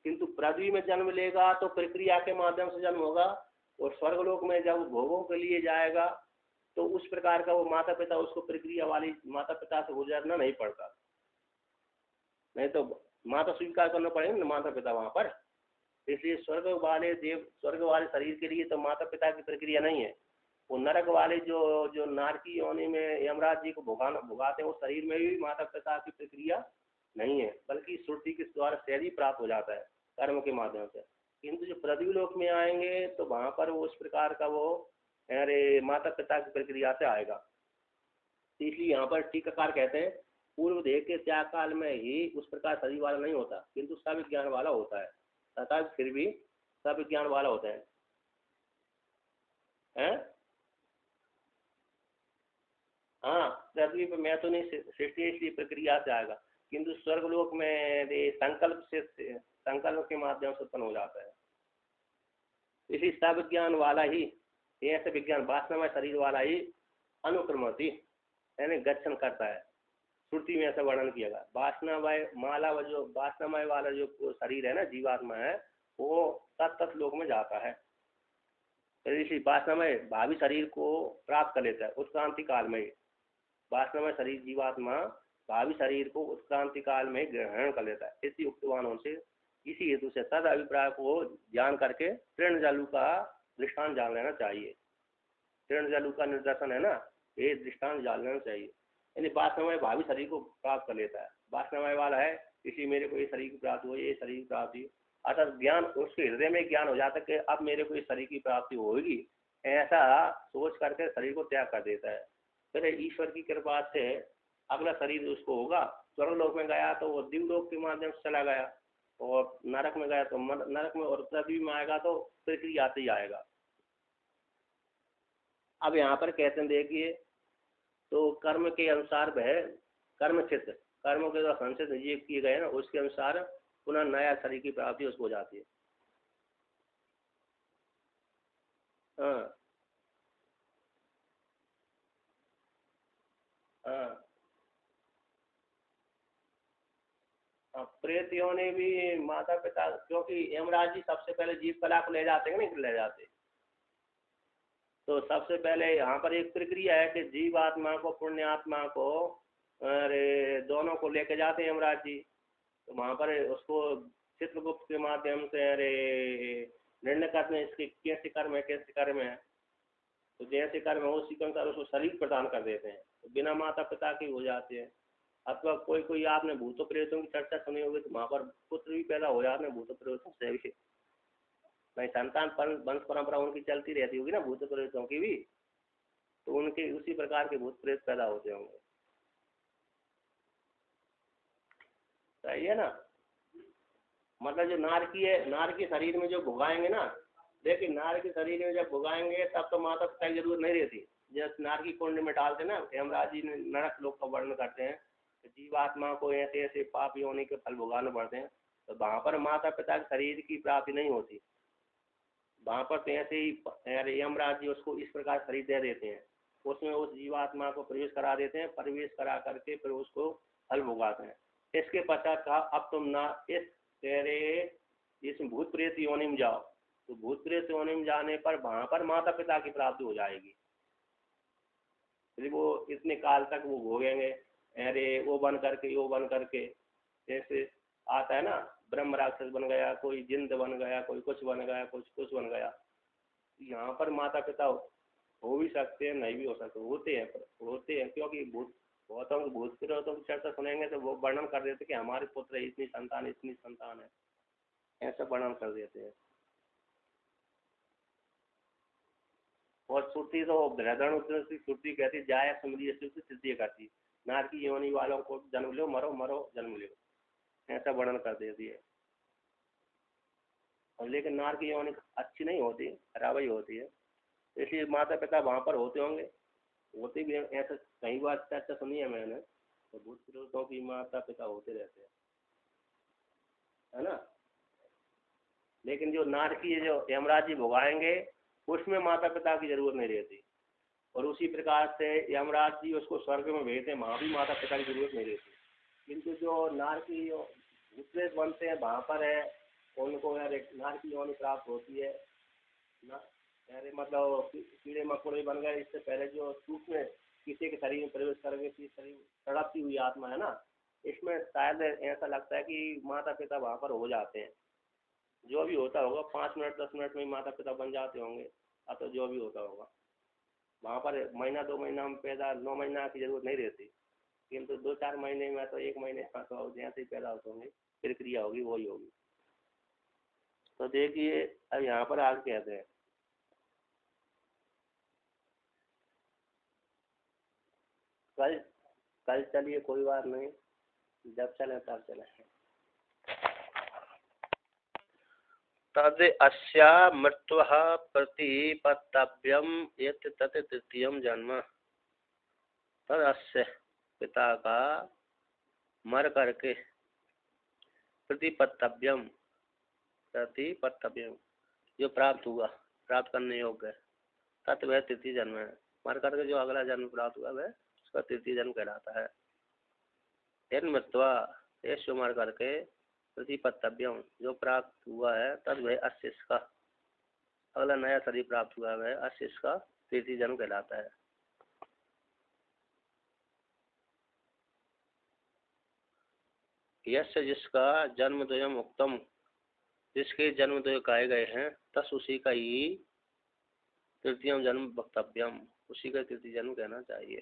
किंतु पृथ्वी में जन्म लेगा तो प्रक्रिया के माध्यम से जन्म होगा, और स्वर्गलोक में जब भोगों के लिए जाएगा तो उस प्रकार का वो माता पिता उसको प्रक्रिया वाली माता पिता से गुजरना नहीं पड़ता। नहीं तो माता स्वीकार करना पड़ेगा ना माता पिता वहाँ पर। इसलिए स्वर्ग वाले देव, स्वर्ग वाले शरीर के लिए तो माता पिता की प्रक्रिया नहीं है। वो नरक वाले जो जो नारकी योनि में यमराज जी को भुगाते हैं, उस शरीर में भी माता पिता की प्रक्रिया नहीं है, बल्कि श्रुति के द्वारा शरीर प्राप्त हो जाता है कर्म के माध्यम से। किंतु जो पृथ्वी लोक में आएंगे तो वहाँ पर वो उस प्रकार का वो अरे माता पिता की प्रक्रिया से आएगा। इसलिए यहाँ पर टीकाकार कहते हैं पूर्व देह के त्याग काल में ही उस प्रकार शरीर वाला नहीं होता, किंतु सब विज्ञान वाला होता है, तथा फिर भी सब विज्ञान वाला होता है। हाँ, पृथ्वी पर मैं तो नहीं सृष्टि इसलिए प्रक्रिया से आएगा, किंतु स्वर्गलोक में संकल्प से, संकल्प के माध्यम से उत्पन्न हो जाता है। इसी सब विज्ञान वाला ही, ऐसे विज्ञान वासनामय शरीर वाला ही अनुक्रमति यानी गठन करता है। श्रुति में ऐसा वर्णन किया गया। वासनामय माला जो वासनामय वाला जो शरीर है ना, जीवात्मा है, वो तत्त लोक में जाता है। इसी वासनामय भावी शरीर को प्राप्त कर लेता है उत्क्रांति काल में। वासनामय शरीर जीवात्मा भावी शरीर को उत्क्रांति काल में ग्रहण कर लेता है। इसी उक्तवानों से, इसी हेतु से तद अभिप्राय को जान करके तृण जलु का दृष्टांत जान लेना चाहिए। तृण जलु का निर्देशन है ना, ये दृष्टांत जान लेना चाहिए। यानी वासनामय भावी शरीर को प्राप्त कर लेता है। वासनामय वाला है इसी मेरे को ये शरीर की प्राप्ति हो, ये शरीर की प्राप्ति, अर्थात ज्ञान उसके हृदय में ज्ञान हो जाता है कि अब मेरे को इस शरीर की प्राप्ति होगी, ऐसा सोच करके शरीर को त्याग कर देता है। फिर ईश्वर की कृपा से अगला शरीर उसको होगा। स्वर्गलोक में गया तो वो दिव्यलोक के माध्यम से चला गया, और नरक में गया तो नरक में, और पृथ्वी में आएगा तो प्रक्रिया आते ही आएगा। अब यहाँ पर कहते हैं देखिए, तो कर्म के अनुसार वह कर्म चित्त, कर्मों के द्वारा संचित ये किए गए ना, उसके अनुसार पुनः नया शरीर की प्राप्ति उसको हो जाती है। हाँ हाँ, प्रेतियों ने भी माता पिता, क्योंकि यमराज जी सबसे पहले जीव कला को ले जाते हैं, नहीं ले जाते, तो सबसे पहले यहाँ पर एक प्रक्रिया है कि जीवात्मा को पुण्यात्मा को अरे दोनों को लेके जाते हैं यमराज जी। तो वहाँ पर उसको चित्रगुप्त के माध्यम से अरे निर्णय करते हैं इसके कैसे कर्म है, कैसे कर्म है। तो जैसे कर्म है उसी के अनुसार उसको शरीर प्रदान कर देते हैं, तो बिना माता पिता के हो जाते हैं। अथवा कोई कोई आपने भूतों प्रेतों की चर्चा सुनी होगी, तो वहाँ पर पुत्र भी पैदा हो जाते हैं भूतों प्रेतों से भी। भाई संतान वंश परंपरा उनकी चलती रहती होगी ना भूत प्रेतों की भी, तो उनके उसी प्रकार के भूत प्रेत पैदा होते होंगे। सही है ना। मतलब जो नारकी है, नारकी शरीर में जो भुगाएंगे ना, देखिए नारकी शरीर में जब भुगाएंगे तब तो माता पिता की जरूरत नहीं रहती। जब नारकी कुंड में डालते ना, यमराज जी ने नरक लोक का वर्णन करते हैं, तो जीवात्मा को ऐसे ऐसे पाप योनि के फल भुगाने पड़ते हैं, तो वहाँ पर माता पिता के शरीर की प्राप्ति नहीं होती। वहाँ पर तो ऐसे ही यमराज जी उसको इस प्रकार शरीर दे देते हैं, उसमें उस जीवात्मा को प्रवेश करा देते हैं, प्रवेश करा करके फिर उसको फल भुगाते हैं। इसके पश्चात कहा अब तुम ना इस तेरे इस भूत प्रेत योनि में जाओ। तो भूत प्रेत योनि में जाने पर वहाँ पर माता पिता की प्राप्ति हो जाएगी। फिर वो इतने काल तक वो भोगेंगे, अरे वो बन करके वो बन करके। जैसे आता है ना, ब्रह्म राक्षस बन गया, कोई जिंद बन गया, कोई कुछ बन गया, कुछ बन गया। यहाँ पर माता पिता हो भी सकते हैं, नहीं भी हो सकते, होते हैं, पर होते हैं क्योंकि भूत बहुतों को भूत प्रेतों की चर्चा सुनेंगे तो वो वर्णन कर देते कि हमारे पुत्र इतनी संतान है, ऐसा वर्णन कर देते हैं। और श्रुति तो बृहदारण्य उपनिषद की श्रुति कहती जाय सुमरी श्रुति तृतीय कहती, नार की योनि वालों को जन्म लो, मरो मरो जन्म लो, ऐसा वर्णन कर देती है। और लेकिन नार की योनि अच्छी नहीं होती, खराब ही होती है, इसलिए माता पिता वहाँ पर होते होंगे, होते भी हैं। ऐसा कई बार चर्चा सुनी है मैंने, तो भूत प्रेतों की माता पिता होते रहते हैं, है ना। लेकिन जो नार की जो यमराज जी भुगाएंगे उसमें माता पिता की जरूरत नहीं रहती, और उसी प्रकार से यमराज जी उसको स्वर्ग में भेजते हैं, वहाँ भी माता पिता की जरूरत नहीं रहती। किंतु जो नार की भूत प्रेत बनते हैं वहाँ पर है, उनको यार एक नार की योनि प्राप्त होती है ना। यार मतलब कीड़े मकोड़े बन गए, इससे पहले जो सूक्ष्म किसी के शरीर में प्रवेश करके शरीर तड़पती हुई आत्मा है ना, इसमें शायद ऐसा लगता है कि माता पिता वहाँ पर हो जाते हैं। जो भी होता होगा 5 मिनट 10 मिनट में ही माता पिता बन जाते होंगे, अब तो जो भी होता होगा वहाँ पर महीना 2 महीना में पैदा, 9 महीना की जरूरत नहीं रहती, किंतु 2-4 महीने में तो 1 महीने तो जैसे ही पैदा होते होंगे प्रक्रिया होगी वही होगी। तो देखिए अब यहाँ पर आगे कहते हैं, कल कल चलिए कोई बात नहीं, जब चले तब चले। तद अस्या मृत्युः प्रतिपत्तव्यम यत् तत् तृतीयम जन्म। तद अस्य पिता का मर करके प्रतिपत्तव्यम जो प्राप्त हुआ, प्राप्त करने योग्य है, तत् वह तृतीय जन्म है। मर करके जो अगला जन्म प्राप्त हुआ वह उसका तृतीय जन्म कहलाता है। यन मृत्वा ये मर करके प्रतिपत्तव्यम जो प्राप्त हुआ है, तद वह अस्य का अगला नया शरीर प्राप्त हुआ है, अस्य का तृतीय जन्म कहलाता है। यश जिसका जन्मद्वयम उक्तम, जिसके जन्मद्वय कहे गए हैं, तस उसी का ही तृतीय जन्म वक्तव्यम, उसी का तृतीय जन्म कहना चाहिए।